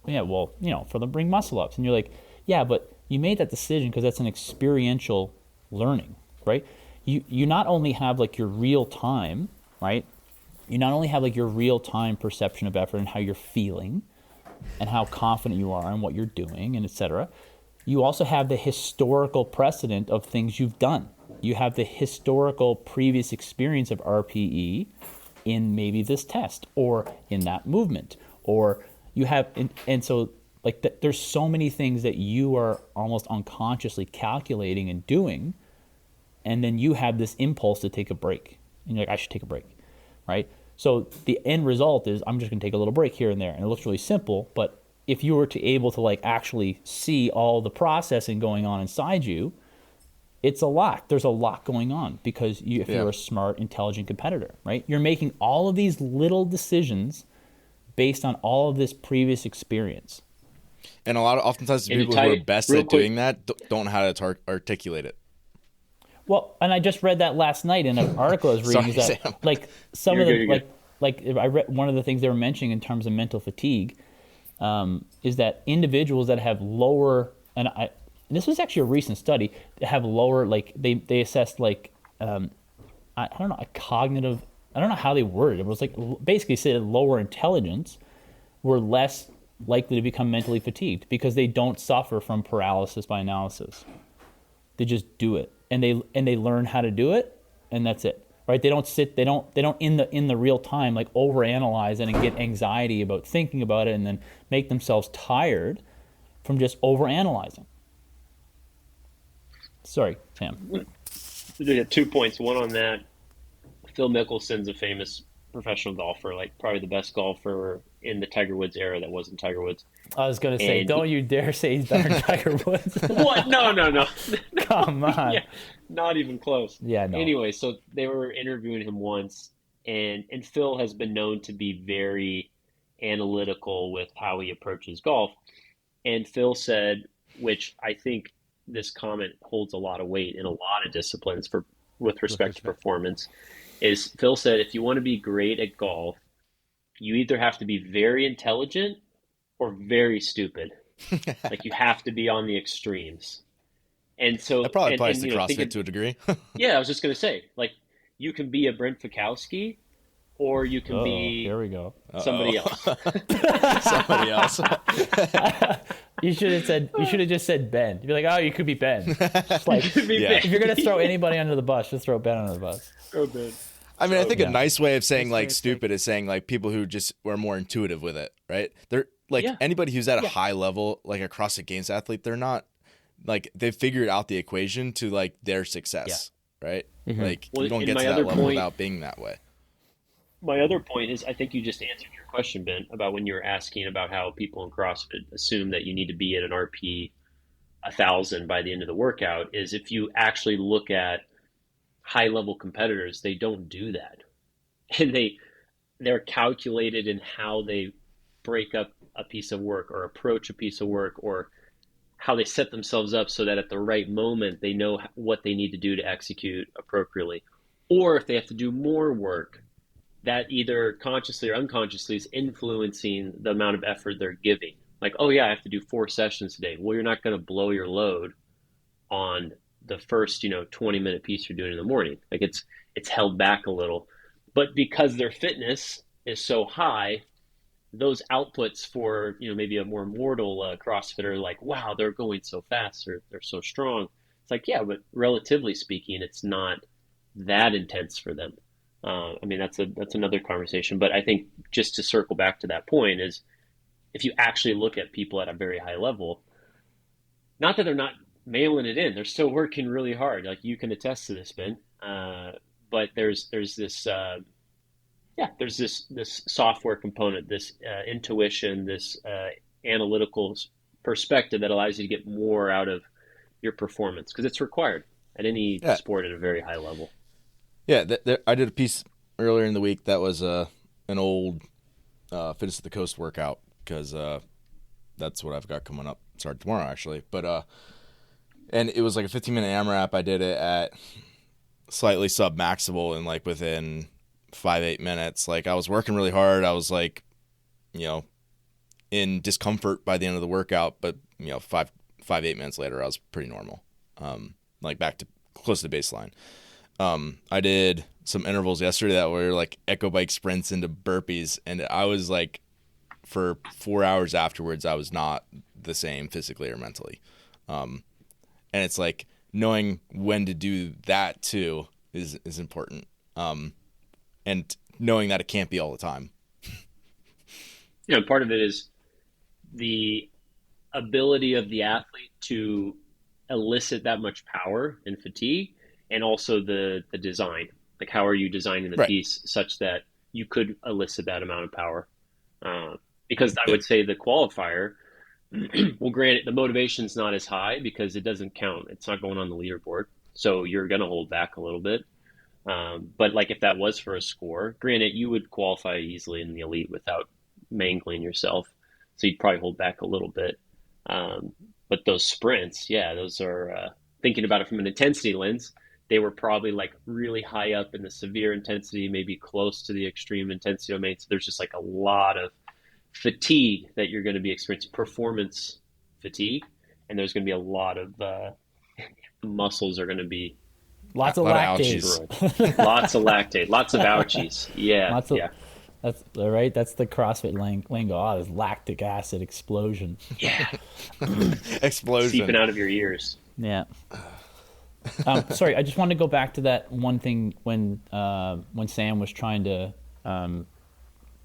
Yeah, well, for the bring muscle ups. And you're like, yeah, but you made that decision because that's an experiential learning, right? You not only have like your real time, right? You not only have like your real time perception of effort and how you're feeling and how confident you are in what you're doing and etc. You also have the historical precedent of things you've done. You have the historical previous experience of RPE in maybe this test or in that movement, or you have, and so like there's so many things that you are almost unconsciously calculating and doing, and then you have this impulse to take a break, and you're like, I should take a break, right? So the end result is I'm just going to take a little break here and there, and it looks really simple, but if you were to able to like actually see all the processing going on inside you, it's a lot. There's a lot going on because if you're a smart, intelligent competitor, right? You're making all of these little decisions based on all of this previous experience. And oftentimes the people who are best at doing that don't know how to articulate it. Well, and I just read that last night in an article I was reading. Sorry, Sam. Like some of the like I read one of the things they were mentioning in terms of mental fatigue is that individuals that have lower, and this was actually a recent study, that have lower, like they assessed like I don't know, a cognitive, I don't know how they worded it. It was like basically said lower intelligence were less likely to become mentally fatigued because they don't suffer from paralysis by analysis. They just do it, and they learn how to do it, and that's it. Right? They don't in the real time like overanalyze it and get anxiety about thinking about it, and then make themselves tired from just overanalyzing. Sorry, Sam. There are 2 points. One on that. Phil Mickelson's a famous professional golfer, like probably the best golfer in the Tiger Woods era that wasn't Tiger Woods. I was going to say, don't you dare say he's better than Tiger Woods. What? No. Come on. Yeah, not even close. Yeah, no. Anyway, so they were interviewing him once, and Phil has been known to be very analytical with how he approaches golf. And Phil said, which I think this comment holds a lot of weight in a lot of disciplines with respect to performance, is Phil said, if you want to be great at golf, you either have to be very intelligent or very stupid. Like you have to be on the extremes. And so, That probably applies and to think of, CrossFit to a degree. yeah, I was just gonna say, like, you can be a Brent Fikowski, or you can Oh, be here we go. somebody else. Uh-oh. Somebody else. You should have just said Ben. You'd be like, oh, you could be Ben. Just You like, could be Yeah. if you're gonna throw anybody under the bus, just throw Ben under the bus. Oh, man. I mean, I think a Yeah. nice way of saying Nice way like of saying- stupid is saying like people who just were more intuitive with it, right? They're like Yeah. anybody who's at a Yeah. high level, like a CrossFit Games athlete, they're not like they've figured out the equation to like their success, right? Like Well, you don't and get my to that other level point- without being that way. My other point is, I think you just answered your question, Ben, about when you were asking about how people in CrossFit assume that you need to be at an RP 1,000 by the end of the workout. Is if you actually look at high level competitors, they don't do that, and they're calculated in how they break up a piece of work or approach a piece of work, or how they set themselves up so that at the right moment they know what they need to do to execute appropriately, or if they have to do more work, that either consciously or unconsciously is influencing the amount of effort they're giving. Like, oh yeah, I have to do 4 sessions today. Well, you're not going to blow your load on the first 20-minute piece you're doing in the morning. Like it's held back a little, but because their fitness is so high, those outputs for maybe a more mortal CrossFitter, like, wow, they're going so fast, or they're so strong. It's like, yeah, but relatively speaking, it's not that intense for them. I mean, that's another conversation. But I think just to circle back to that point is, if you actually look at people at a very high level, not that they're not mailing it in, they're still working really hard. Like you can attest to this, Ben. But there's this there's this software component, this intuition, this analytical perspective that allows you to get more out of your performance, because it's required at any Yeah. sport at a very high level. Yeah, I did a piece earlier in the week that was an old Fitness at the Coast workout, because that's what I've got coming up. Started tomorrow, actually. But and it was like a 15-minute AMRAP. I did it at slightly sub-maximal, and like within 5-8 minutes. Like I was working really hard. I was like, in discomfort by the end of the workout, but 5-8 minutes later, I was pretty normal. Like back to close to the baseline. I did some intervals yesterday that were like echo bike sprints into burpees, and I was like, for 4 hours afterwards, I was not the same physically or mentally. And it's like knowing when to do that too is important. And knowing that it can't be all the time. Part of it is the ability of the athlete to elicit that much power and fatigue, and also the design. Like, how are you designing the Right. piece such that you could elicit that amount of power? Because I would say the qualifier, well, granted, the motivation's not as high because it doesn't count. It's not going on the leaderboard. So you're going to hold back a little bit. But like if that was for a score, granted, you would qualify easily in the elite without mangling yourself. So you'd probably hold back a little bit. But those sprints, yeah, those are, thinking about it from an intensity lens, they were probably like really high up in the severe intensity, maybe close to the extreme intensity domain. So there's just like a lot of fatigue that you're going to be experiencing, performance fatigue. And there's going to be a lot of muscles are going to be Lots of A lot of lactate. ouchies. lots of lactate, lots of ouchies. Yeah, Lots of- yeah, That's right. That's the CrossFit lingo. Oh, there's lactic acid explosion. yeah. Explosion. Seeping out of your ears. Yeah. Sorry, I just wanted to go back to that one thing when Sam was trying to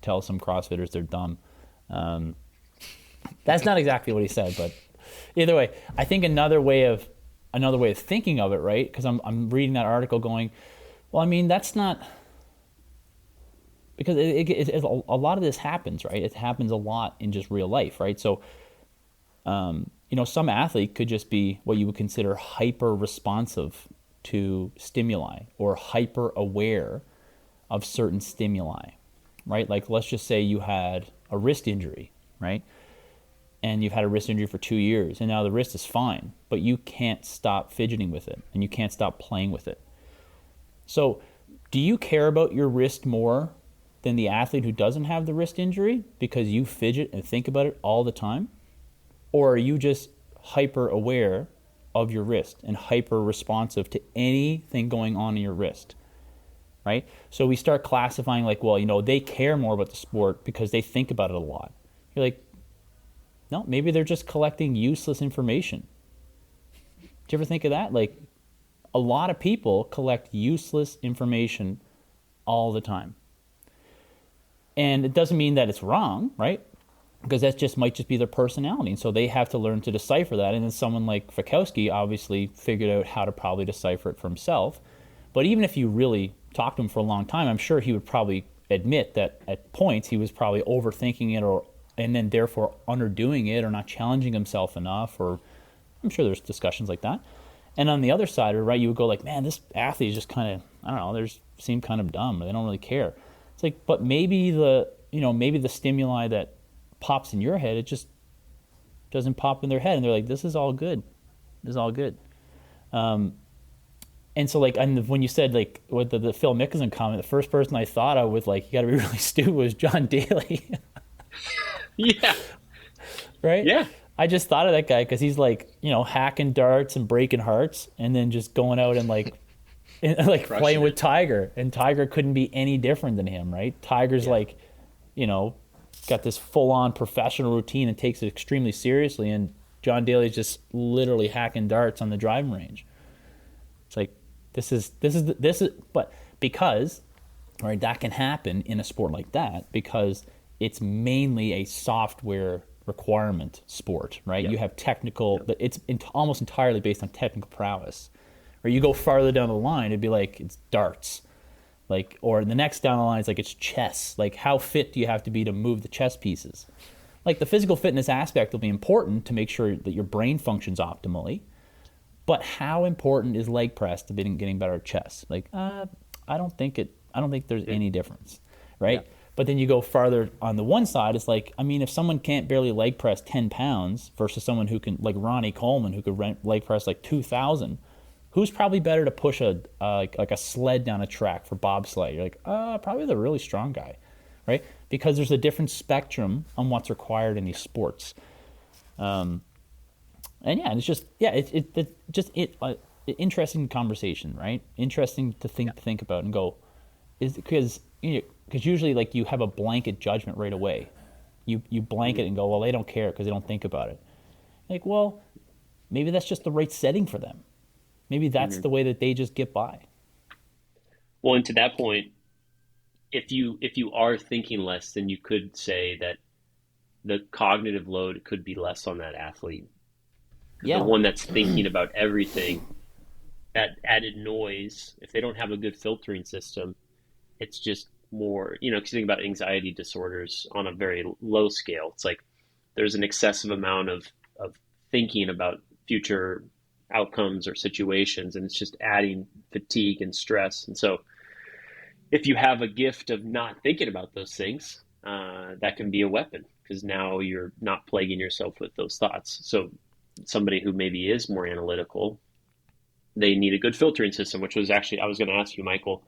tell some CrossFitters they're dumb. That's not exactly what he said, but either way, I think another way of thinking of it, right? Because I'm reading that article, going, well, I mean, that's not, because a lot of this happens, right? It happens a lot in just real life, right? So, some athlete could just be what you would consider hyper responsive to stimuli, or hyper aware of certain stimuli, right? Like, let's just say you had a wrist injury, right? And you've had a wrist injury for 2 years, and now the wrist is fine, but you can't stop fidgeting with it, and you can't stop playing with it. So, do you care about your wrist more than the athlete who doesn't have the wrist injury because you fidget and think about it all the time? Or are you just hyper aware of your wrist and hyper responsive to anything going on in your wrist, right? So we start classifying like, well, they care more about the sport because they think about it a lot. You're like, no, maybe they're just collecting useless information. Do you ever think of that? Like, a lot of people collect useless information all the time. And it doesn't mean that it's wrong, right? Because that might just be their personality. And so they have to learn to decipher that. And then someone like Fikowski obviously figured out how to probably decipher it for himself. But even if you really talked to him for a long time, I'm sure he would probably admit that at points he was probably overthinking it, and then therefore underdoing it, or not challenging himself enough, or I'm sure there's discussions like that. And on the other side, right, you would go like, man, this athlete is just kind of, I don't know, they seem kind of dumb. They don't really care. It's like, but maybe the stimuli that pops in your head, it just doesn't pop in their head. And they're like, this is all good. This is all good. And so like, and when you said like with the Phil Mickelson comment, the first person I thought of with like, you got to be really stupid, was John Daly. Yeah. Right? Yeah. I just thought of that guy because he's like, hacking darts and breaking hearts, and then just going out and like playing with Tiger, and Tiger couldn't be any different than him, right? Tiger's like, got this full-on professional routine and takes it extremely seriously, and John Daly's just literally hacking darts on the driving range. It's like this is, but because, right, that can happen in a sport like that because it's mainly a software requirement sport, right? Yep. You have technical, but it's almost entirely based on technical prowess. Or you go farther down the line, it'd be like it's darts, like, or the next down the line, it's like it's chess. Like, how fit do you have to be to move the chess pieces? Like, the physical fitness aspect will be important to make sure that your brain functions optimally. But how important is leg press to getting better at chess? Like, I don't think there's any difference, right? Yeah. But then you go farther on the one side, it's like, I mean, if someone can't barely leg press 10 pounds versus someone who can, like Ronnie Coleman, who could leg press like 2,000, who's probably better to push like a sled down a track for bobsleigh? You're like, probably the really strong guy, right? Because there's a different spectrum on what's required in these sports. And yeah, it's just, yeah, it's just interesting conversation, right? Interesting to think about and go, is because usually like you have a blanket judgment right away. You blanket and go, well, they don't care because they don't think about it. Like, well, maybe that's just the right setting for them. Maybe that's the way that they just get by. Well, and to that point, if you are thinking less, then you could say that the cognitive load could be less on that athlete. Yeah. The one that's thinking about everything, that added noise, if they don't have a good filtering system, it's just more, because you think about anxiety disorders on a very low scale. It's like there's an excessive amount of thinking about future outcomes or situations, and it's just adding fatigue and stress. And so if you have a gift of not thinking about those things, that can be a weapon, because now you're not plaguing yourself with those thoughts. So somebody who maybe is more analytical, they need a good filtering system, which was actually, I was going to ask you, Michael,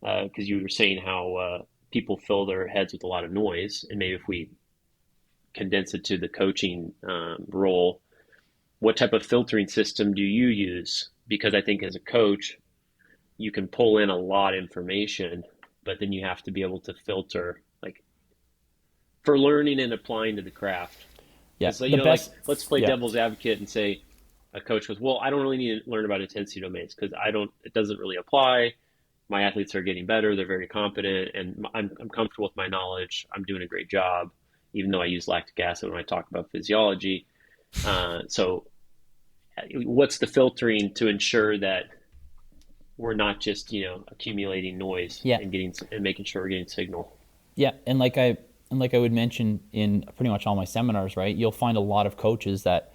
because you were saying how people fill their heads with a lot of noise, and maybe if we condense it to the coaching role, what type of filtering system do you use? Because I think as a coach, you can pull in a lot of information, but then you have to be able to filter, like, for learning and applying to the craft. Yeah, so, like, let's play devil's advocate and say a coach goes, well, I don't really need to learn about intensity domains because it doesn't really apply. My athletes are getting better. They're very competent, and I'm comfortable with my knowledge. I'm doing a great job, even though I use lactic acid when I talk about physiology. So what's the filtering to ensure that we're not just, accumulating noise and making sure we're getting signal? Yeah. And like I would mention in pretty much all my seminars, right, you'll find a lot of coaches that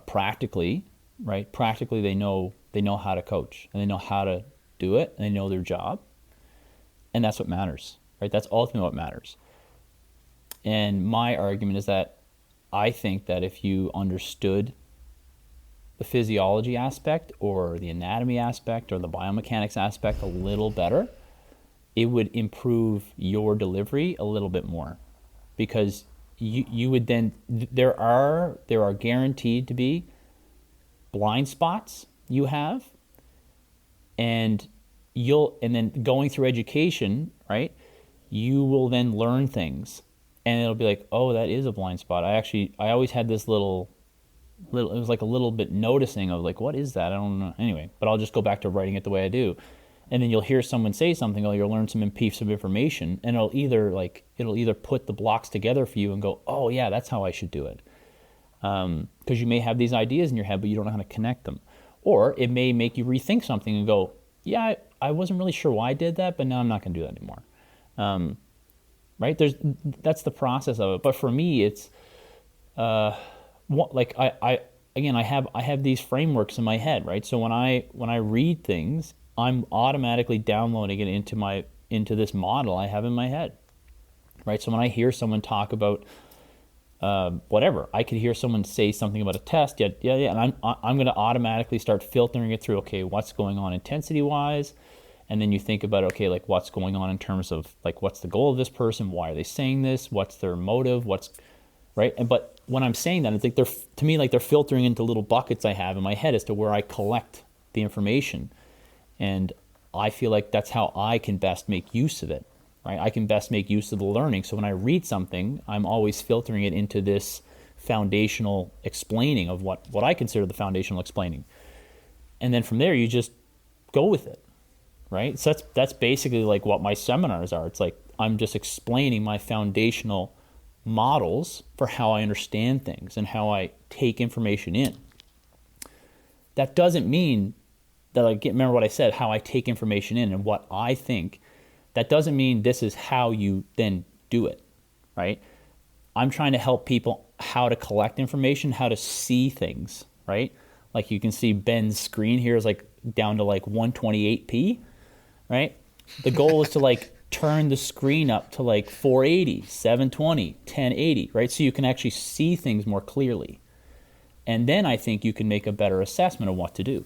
practically they know how to coach, and they know how to do it, and they know their job, and that's what matters, right? That's ultimately what matters. And my argument is that I think that if you understood the physiology aspect or the anatomy aspect or the biomechanics aspect a little better, it would improve your delivery a little bit more, because you would then there are guaranteed to be blind spots you have, and then going through education, right, you will then learn things, and it'll be like, oh, that is a blind spot. I always had this little, it was like a little bit noticing of like, what is that? I don't know. Anyway, but I'll just go back to writing it the way I do. And then you'll hear someone say something, or you'll learn some piece of information, and it'll either put the blocks together for you and go, oh yeah, that's how I should do it. Because you may have these ideas in your head, but you don't know how to connect them. Or it may make you rethink something and go, yeah, I wasn't really sure why I did that, but now I'm not going to do that anymore. Right? That's the process of it. But for me, it's like I have these frameworks in my head, right? So when I read things, I'm automatically downloading it into this model I have in my head, right? So when I hear someone talk about whatever, I could hear someone say something about a test, yeah, and I'm going to automatically start filtering it through. Okay, what's going on intensity wise, and then you think about, okay, like what's going on in terms of like what's the goal of this person, why are they saying this, what's their motive, what's right. But when I'm saying that, it's like they're filtering into little buckets I have in my head as to where I collect the information. And I feel like that's how I can best make use of it, right? I can best make use of the learning. So when I read something, I'm always filtering it into this foundational explaining of what I consider the foundational explaining. And then from there, you just go with it, right? So that's basically like what my seminars are. It's like I'm just explaining my foundational models for how I understand things and how I take information in. That doesn't mean that remember what I said, how I take information in and what I think. That doesn't mean this is how you then do it, right? I'm trying to help people how to collect information, how to see things, right? Like you can see Ben's screen here is like down to like 128p, right? The goal is to like turn the screen up to like 480, 720, 1080, right? So you can actually see things more clearly. And then I think you can make a better assessment of what to do.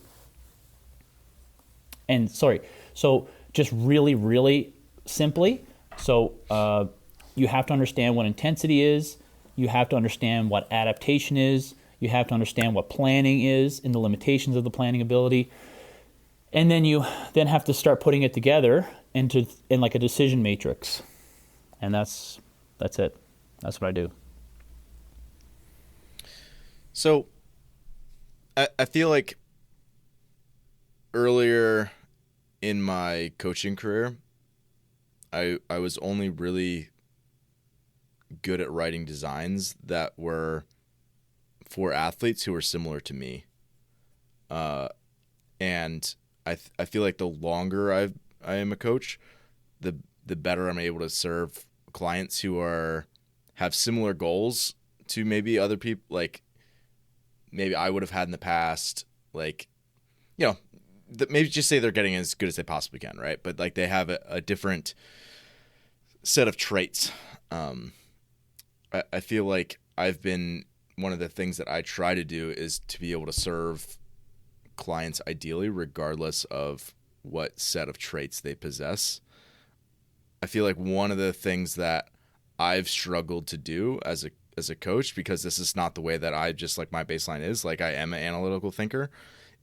And so just really, really simply, so you have to understand what intensity is, you have to understand what adaptation is, you have to understand what planning is and the limitations of the planning ability, and then you then have to start putting it together in like a decision matrix. And that's it. That's what I do. So I feel like earlier in my coaching career, I was only really good at writing designs that were for athletes who were similar to me. And I feel like the longer I am a coach, the better I'm able to serve clients who have similar goals to maybe other people, like maybe I would have had in the past, like, you know, maybe just say they're getting as good as they possibly can, right? But like they have a different set of traits. I feel like one of the things that I try to do is to be able to serve clients ideally, regardless of what set of traits they possess. I feel like one of the things that I've struggled to do as a coach, because this is not the way that I just like my baseline is, like I am an analytical thinker,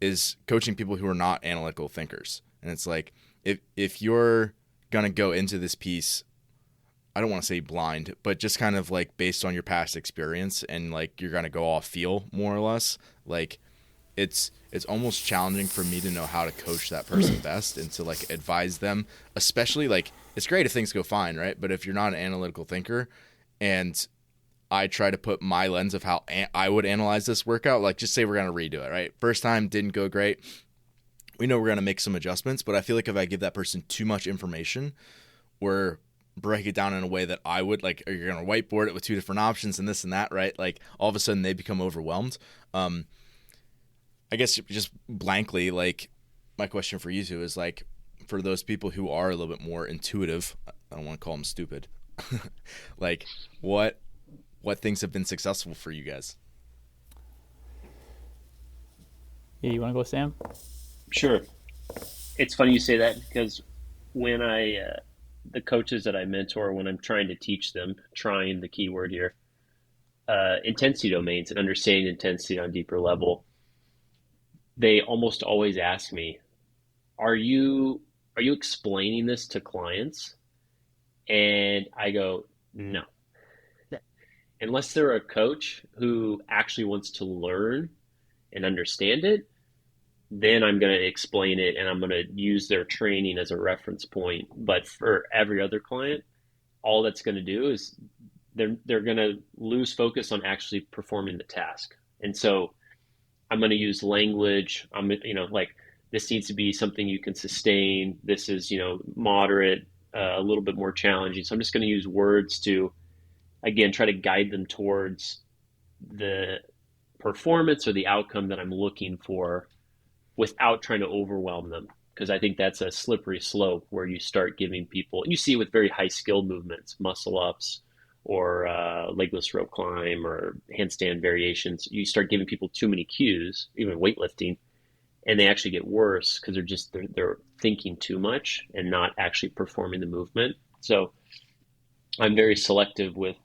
is coaching people who are not analytical thinkers. And it's like, if you're going to go into this piece, I don't want to say blind, but just kind of like based on your past experience and like you're going to go off feel more or less, like it's almost challenging for me to know how to coach that person best and to like advise them, especially like it's great if things go fine, right? But if you're not an analytical thinker and I try to put my lens of how I would analyze this workout, like just say we're going to redo it, right? First time didn't go great. We know we're going to make some adjustments, but I feel like if I give that person too much information or break it down in a way that I would, like, you're going to whiteboard it with two different options and this and that, right? Like all of a sudden they become overwhelmed. I guess just blankly, like my question for you two is like, for those people who are a little bit more intuitive, I don't want to call them stupid, like what things have been successful for you guys? Yeah, you want to go, Sam? Sure. It's funny you say that because when the coaches that I mentor, when I'm trying to teach them, trying the key word here, intensity domains and understanding intensity on a deeper level, they almost always ask me, "Are you explaining this to clients?" And I go, "No." Unless they're a coach who actually wants to learn and understand it, then I'm going to explain it and I'm going to use their training as a reference point. But for every other client, all that's going to do is they're going to lose focus on actually performing the task. And so I'm going to use language. Like this needs to be something you can sustain. This is, moderate, a little bit more challenging. So I'm just going to use words to, again, try to guide them towards the performance or the outcome that I'm looking for without trying to overwhelm them. Because I think that's a slippery slope where you start giving people, you see with very high skill movements, muscle ups or legless rope climb or handstand variations, you start giving people too many cues, even weightlifting, and they actually get worse because they're thinking too much and not actually performing the movement. So I'm very selective with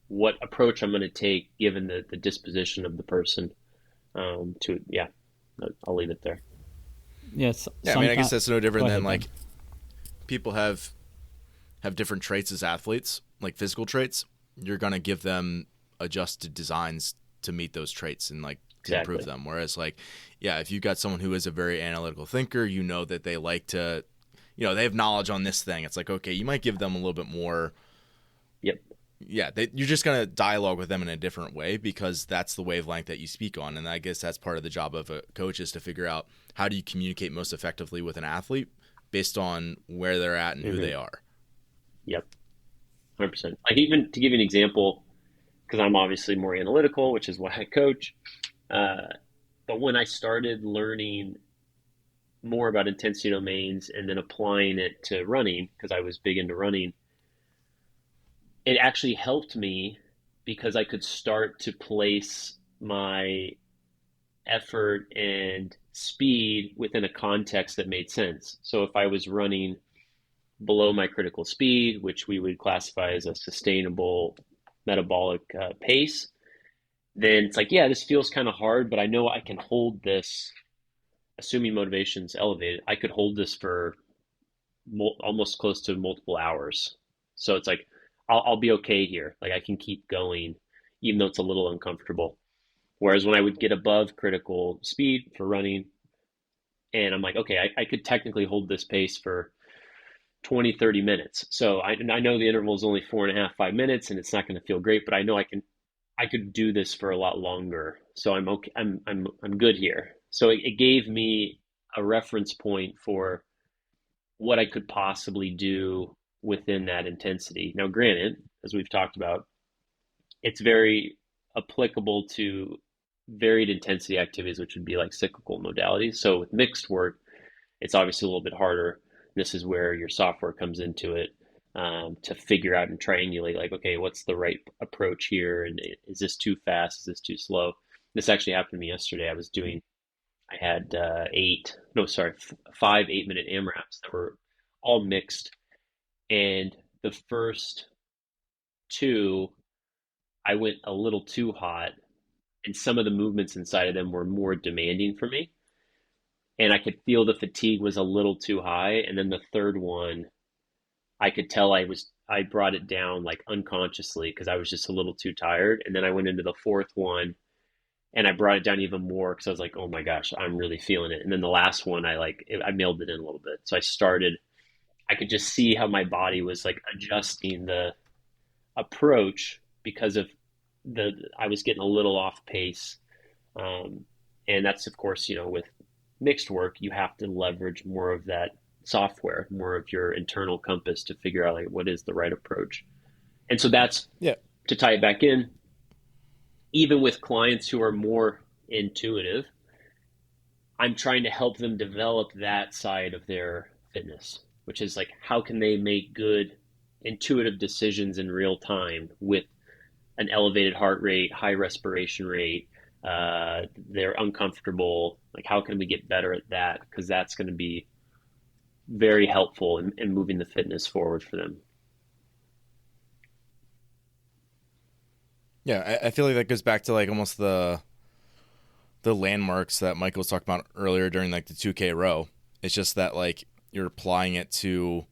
what approach I'm going to take given the disposition of the person. I'll leave it there. Yes. Yeah, I mean, I guess that's no different than Ben. like people have different traits as athletes, like physical traits. You're gonna give them adjusted designs to meet those traits and like to Exactly. improve them. Whereas like, yeah, if you've got someone who is a very analytical thinker, that they like to, they have knowledge on this thing. It's like, okay, you might give them a little bit more. Yep. Yeah, you're just going to dialogue with them in a different way because that's the wavelength that you speak on. And I guess that's part of the job of a coach is to figure out how do you communicate most effectively with an athlete based on where they're at and who they are. Yep. 100%. Like even to give you an example, because I'm obviously more analytical, which is why I coach. But when I started learning more about intensity domains and then applying it to running, because I was big into running, it actually helped me because I could start to place my effort and speed within a context that made sense. So if I was running below my critical speed, which we would classify as a sustainable metabolic pace, then it's like, yeah, this feels kind of hard, but I know I can hold this, assuming motivation's elevated, I could hold this for almost close to multiple hours. So it's like, I'll be okay here. Like I can keep going, even though it's a little uncomfortable. Whereas when I would get above critical speed for running, and I'm like, okay, I could technically hold this pace for 20, 30 minutes. So I know the interval is only 4.5, 5 minutes, and it's not going to feel great, but I know I could do this for a lot longer. So I'm okay. I'm good here. So it gave me a reference point for what I could possibly do within that intensity. Now, granted, as we've talked about, it's very applicable to varied intensity activities, which would be like cyclical modalities. So with mixed work, it's obviously a little bit harder. This is where your software comes into it to figure out and triangulate, like, okay, what's the right approach here? And is this too fast? Is this too slow? This actually happened to me yesterday. I had 5 8-minute AMRAPs that were all mixed. And the first two, I went a little too hot, and some of the movements inside of them were more demanding for me. And I could feel the fatigue was a little too high. And then the third one, I could tell I brought it down like unconsciously because I was just a little too tired. And then I went into the fourth one and I brought it down even more because I was like, oh my gosh, I'm really feeling it. And then the last one, I mailed it in a little bit. So I could just see how my body was like adjusting the approach because of I was getting a little off pace. And that's, of course, with mixed work, you have to leverage more of that software, more of your internal compass to figure out like what is the right approach. And so that's to tie it back in, even with clients who are more intuitive, I'm trying to help them develop that side of their fitness, which is like, how can they make good intuitive decisions in real time with an elevated heart rate, high respiration rate, they're uncomfortable. Like, how can we get better at that? Because that's going to be very helpful in moving the fitness forward for them. Yeah, I feel like that goes back to like almost the landmarks that Michael was talking about earlier during like the 2K row. It's just that like you're applying it to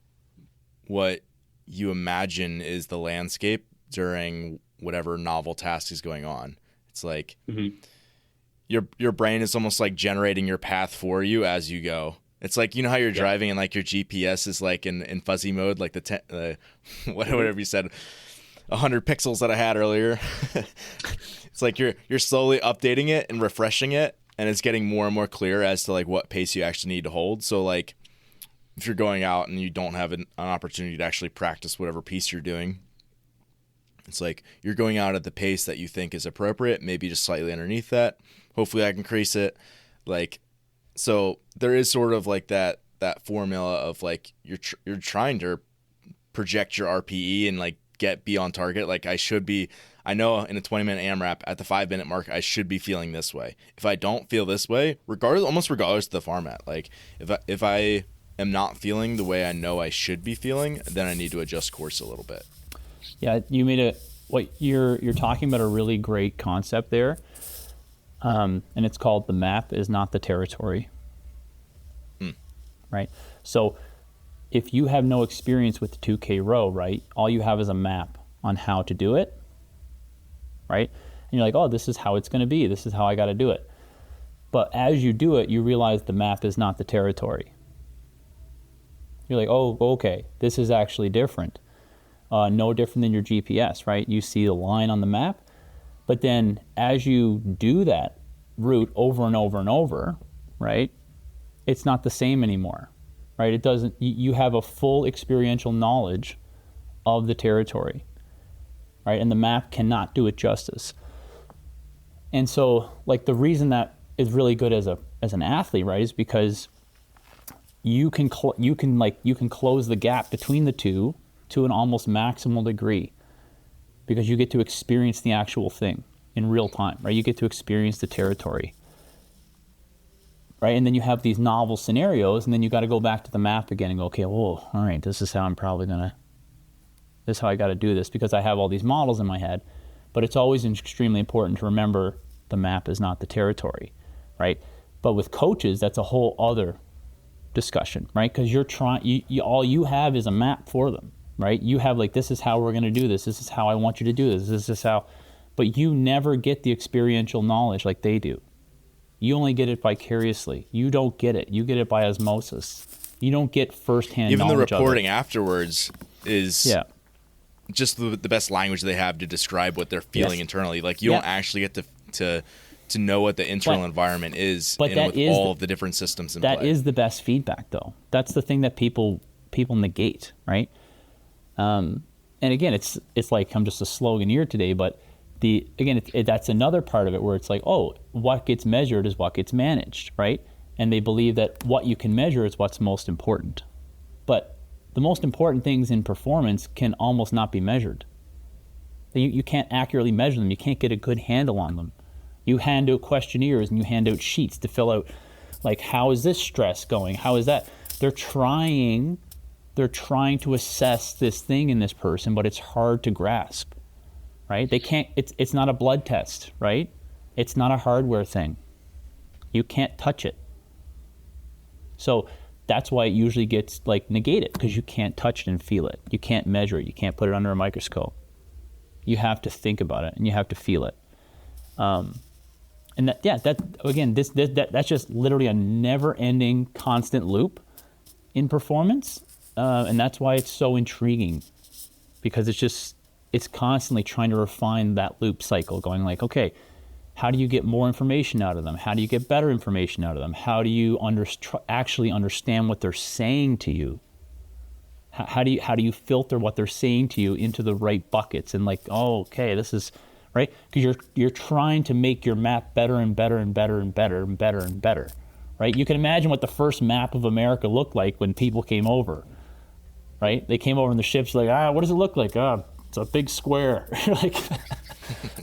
what you imagine is the landscape during whatever novel task is going on. It's like your brain is almost like generating your path for you as you go. It's like, you know how you're driving and like your GPS is like in fuzzy mode, like whatever you said, 100 pixels that I had earlier. It's like you're slowly updating it and refreshing it, and it's getting more and more clear as to like what pace you actually need to hold. So like if you're going out and you don't have an opportunity to actually practice whatever piece you're doing, it's like you're going out at the pace that you think is appropriate, maybe just slightly underneath that. Hopefully I can increase it. Like, so there is sort of like that formula of like you're trying to project your RPE and like be on target. Like I know in a 20-minute AMRAP at the 5-minute mark, I should be feeling this way. If I don't feel this way, almost regardless of the format, like if I am not feeling the way I know I should be feeling, then I need to adjust course a little bit. Yeah, you made you're talking about a really great concept there. And it's called the map is not the territory. Right? So if you have no experience with the 2K row, right, all you have is a map on how to do it, right? And you're like, oh, this is how it's going to be. This is how I got to do it. But as you do it, you realize the map is not the territory. You're like, oh, okay, this is actually different. No different than your GPS, right? You see the line on the map, but then as you do that route over and over and over, right, it's not the same anymore, right? It doesn't. You have a full experiential knowledge of the territory, right? And the map cannot do it justice. And so, like, the reason that is really good as an athlete, right, is because you can close the gap between the two to an almost maximal degree, because you get to experience the actual thing in real time, right? You get to experience the territory, right? And then you have these novel scenarios, and then you got to go back to the map again and go, okay, well, all right, this is how I got to do this, because I have all these models in my head. But it's always extremely important to remember the map is not the territory, right? But with coaches, that's a whole other discussion, right? Because all you have is a map for them, right? You have like, this is how we're going to do this. This is how I want you to do this. This is how, but you never get the experiential knowledge like they do. You only get it vicariously. You don't get it. You get it by osmosis. You don't get firsthand knowledge. Even the reporting afterwards is just the best language they have to describe what they're feeling internally. Like you don't actually get to know what the internal environment is, with all of the different systems in play. That is the best feedback, though. That's the thing that people negate, right? And again, it's like I'm just a sloganeer today, but that's another part of it where it's like, oh, what gets measured is what gets managed, right? And they believe that what you can measure is what's most important. But the most important things in performance can almost not be measured. You can't accurately measure them. You can't get a good handle on them. You hand out questionnaires and you hand out sheets to fill out, like, how is this stress going? How is that? They're trying to assess this thing in this person, but it's hard to grasp, right? They can't, it's not a blood test, right? It's not a hardware thing. You can't touch it. So that's why it usually gets like negated, because you can't touch it and feel it. You can't measure it. You can't put it under a microscope. You have to think about it and you have to feel it. And that's just literally a never-ending, constant loop in performance, and that's why it's so intriguing, because it's constantly trying to refine that loop cycle, going like, okay, how do you get more information out of them? How do you get better information out of them? How do you actually understand what they're saying to you? How do you filter what they're saying to you into the right buckets? And like, oh, okay, this is right, because you're trying to make your map better and better and better and better and better and better, right? You can imagine what the first map of America looked like when people came over, right? They came over in the ships like, what does it look like? It's a big square, like,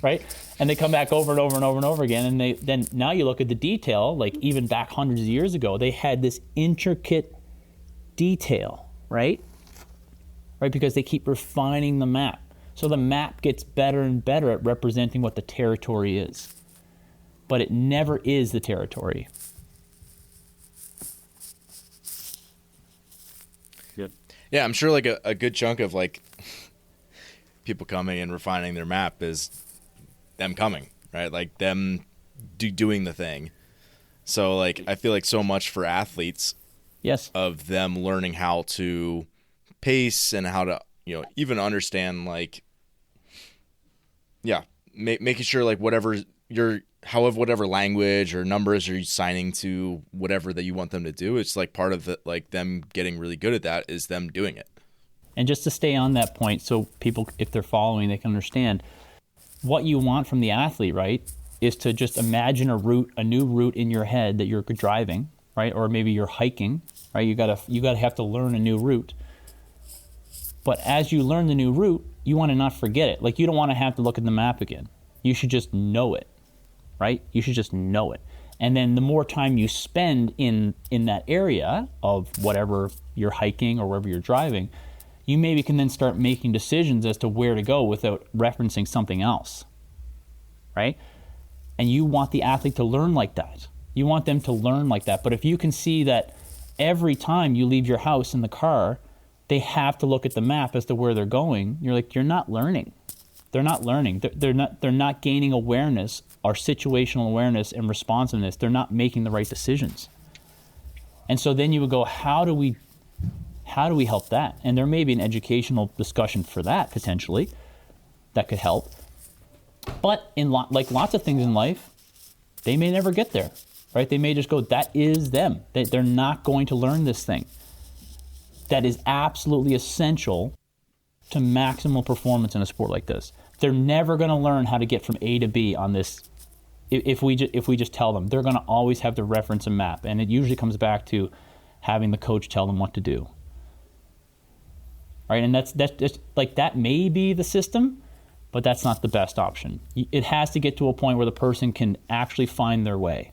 right? And they come back over and over and over and over again, and then now you look at the detail, like even back hundreds of years ago, they had this intricate detail, right? Right, because they keep refining the map. So the map gets better and better at representing what the territory is. But it never is the territory. Yep. Yeah, I'm sure like a good chunk of like people coming and refining their map is them coming, right? Like them doing the thing. So like I feel like so much for athletes, Yes. of them learning how to pace and how to, even understand like, yeah, making sure like whatever whatever language or numbers you're signing to whatever that you want them to do, it's like part of it, like them getting really good at that is them doing it. And just to stay on that point, so people, if they're following, they can understand what you want from the athlete, right, is to just imagine a new route in your head that you're driving, right, or maybe you're hiking, right. You gotta have to learn a new route. But as you learn the new route, you want to not forget it. Like, you don't want to have to look at the map again. You should just know it, right? You should just know it. And then the more time you spend in that area of whatever you're hiking or wherever you're driving, you maybe can then start making decisions as to where to go without referencing something else, right? And you want the athlete to learn like that. You want them to learn like that. But if you can see that every time you leave your house in the car, they have to look at the map as to where they're going, you're like, you're not learning. They're not learning. They're not gaining awareness or situational awareness and responsiveness. They're not making the right decisions. And so then you would go, how do we help that? And there may be an educational discussion for that potentially that could help. But like lots of things in life, they may never get there, right? They may just go, that is them. They're not going to learn this thing. That is absolutely essential to maximal performance in a sport like this. They're never going to learn how to get from A to B on this. If we just tell them, they're going to always have to reference a map, and it usually comes back to having the coach tell them what to do. Right, and that's just like, that may be the system, but that's not the best option. It has to get to a point where the person can actually find their way.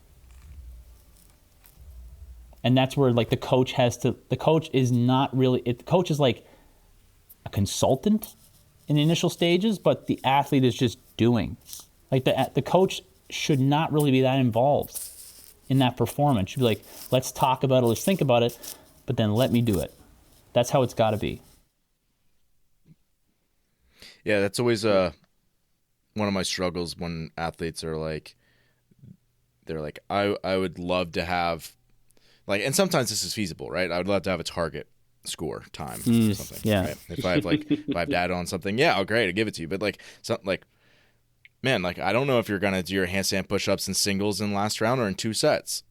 And that's where like the coach is not really, the coach is like a consultant in the initial stages, but the athlete is just doing. Like the coach should not really be that involved in that performance. Should be like, let's talk about it, let's think about it, but then let me do it. That's how it's got to be. Yeah, that's always one of my struggles when athletes are like, they're like, I would love to have, like, and sometimes this is feasible, right? I would love to have a target score time or something. Yeah. Right? If I have data on something, yeah, oh great, I'll give it to you. But like, man, like I don't know if you're gonna do your handstand push-ups in singles in last round or in 2 sets,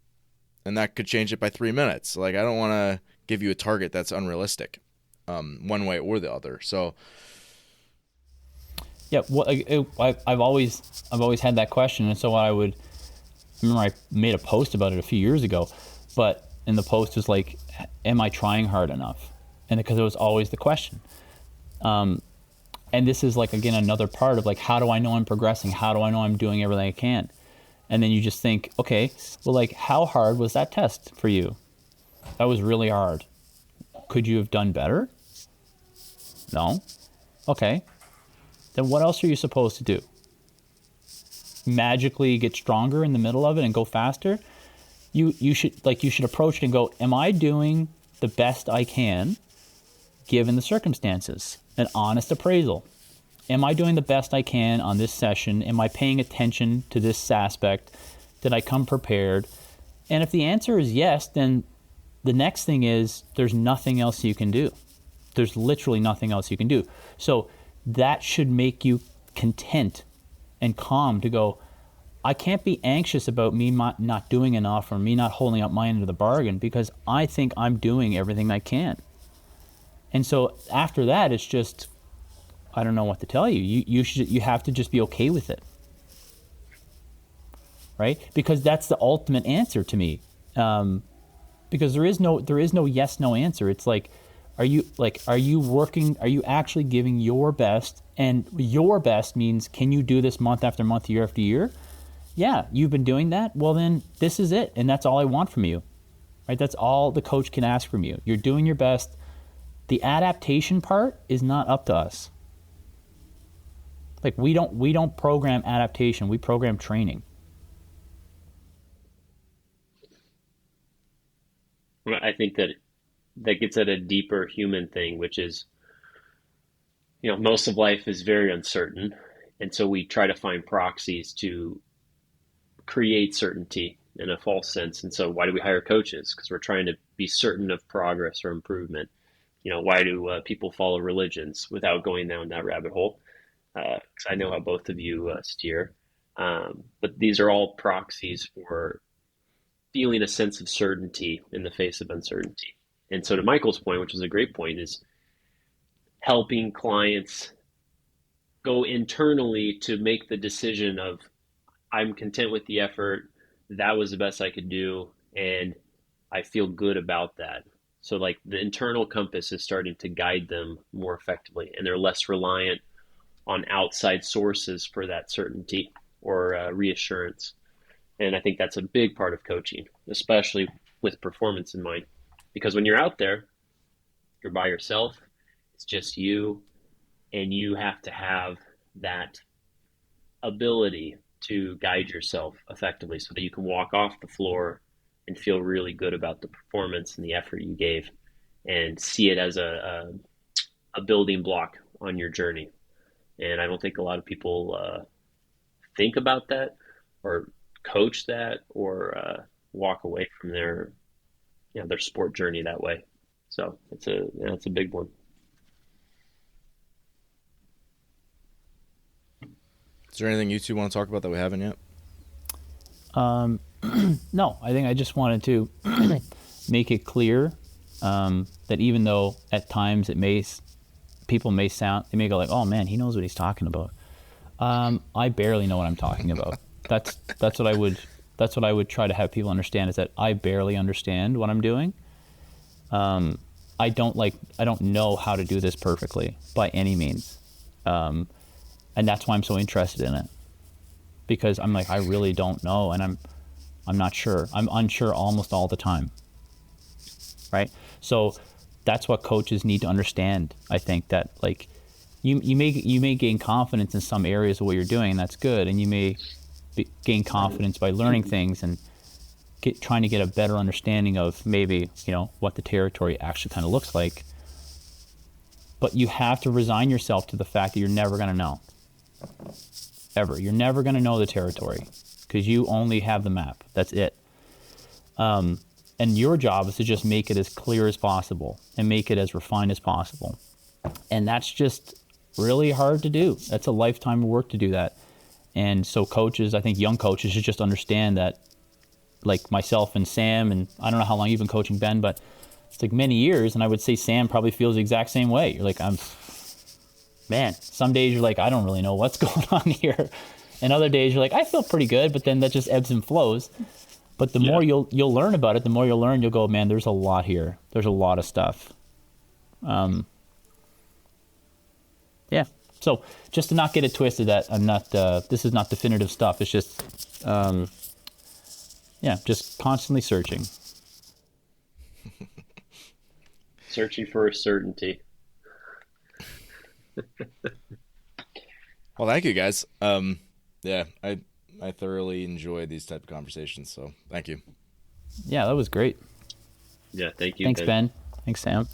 and that could change it by 3 minutes. Like, I don't want to give you a target that's unrealistic, one way or the other. So. Yeah, well, I've always had that question, and so I remember I made a post about it a few years ago, but in the post was like, am I trying hard enough? And because it was always the question. And this is like, again, another part of like, how do I know I'm progressing? How do I know I'm doing everything I can? And then you just think, okay, well, like, how hard was that test for you? That was really hard. Could you have done better? No. Okay. Then what else are you supposed to do? Magically get stronger in the middle of it and go faster? You should approach it and go, am I doing the best I can given the circumstances? An honest appraisal. Am I doing the best I can on this session? Am I paying attention to this aspect? Did I come prepared? And if the answer is yes, then the next thing is there's nothing else you can do. There's literally nothing else you can do. So that should make you content and calm to go, I can't be anxious about me not doing enough or me not holding up my end of the bargain because I think I'm doing everything I can. And so after that, it's just, I don't know what to tell you. You have to just be okay with it, right? Because that's the ultimate answer to me. Because there is no yes, no answer. It's like, are you working? Are you actually giving your best? And your best means, can you do this month after month, year after year? Yeah, you've been doing that. Well, then this is it. And that's all I want from you, right? That's all the coach can ask from you. You're doing your best. The adaptation part is not up to us. Like we don't program adaptation, we program training. I think that gets at a deeper human thing, which is, most of life is very uncertain. And so we try to find proxies to create certainty in a false sense. And so why do we hire coaches? Because we're trying to be certain of progress or improvement. Why do people follow religions without going down that rabbit hole? Because I know how both of you steer. But these are all proxies for feeling a sense of certainty in the face of uncertainty. And so to Michael's point, which is a great point, is helping clients go internally to make the decision of, I'm content with the effort, that was the best I could do, and I feel good about that. So like the internal compass is starting to guide them more effectively, and they're less reliant on outside sources for that certainty or reassurance. And I think that's a big part of coaching, especially with performance in mind. Because when you're out there, you're by yourself, it's just you, and you have to have that ability to guide yourself effectively so that you can walk off the floor and feel really good about the performance and the effort you gave, and see it as a building block on your journey. And I don't think a lot of people think about that or coach that or walk away from their sport journey that way. So it's a big one. Is there anything you two want to talk about that we haven't yet? No, I think I just wanted to make it clear that even though at times people may go like, oh man, he knows what he's talking about. I barely know what I'm talking about. That's what I would try to have people understand, is that I barely understand what I'm doing. I don't know how to do this perfectly by any means. And that's why I'm so interested in it, because I'm like, I really don't know. And I'm not sure. I'm unsure almost all the time. Right. So that's what coaches need to understand. I think that like you may gain confidence in some areas of what you're doing, and that's good. And you may gain confidence by learning things and trying to get a better understanding of maybe, what the territory actually kind of looks like. But you have to resign yourself to the fact that you're never going to know. Ever. You're never going to know the territory because you only have the map. That's it. And your job is to just make it as clear as possible and make it as refined as possible. And that's just really hard to do. That's a lifetime of work to do that. And so coaches, I think young coaches should just understand that, like myself and Sam, and I don't know how long you've been coaching, Ben, but it's like many years, and I would say Sam probably feels the exact same way. You're like, man, some days you're like, I don't really know what's going on here. And other days you're like, I feel pretty good, but then that just ebbs and flows. But the more you'll learn about it, the more you'll learn, you'll go, man, there's a lot here. There's a lot of stuff. Yeah. So just to not get it twisted that I'm not, this is not definitive stuff. It's just, just constantly searching. Searching for a certainty. Well, thank you guys. I thoroughly enjoy these type of conversations, so thank you. Yeah, that was great. Yeah, thank you. Thanks, Ben. Thanks, Sam.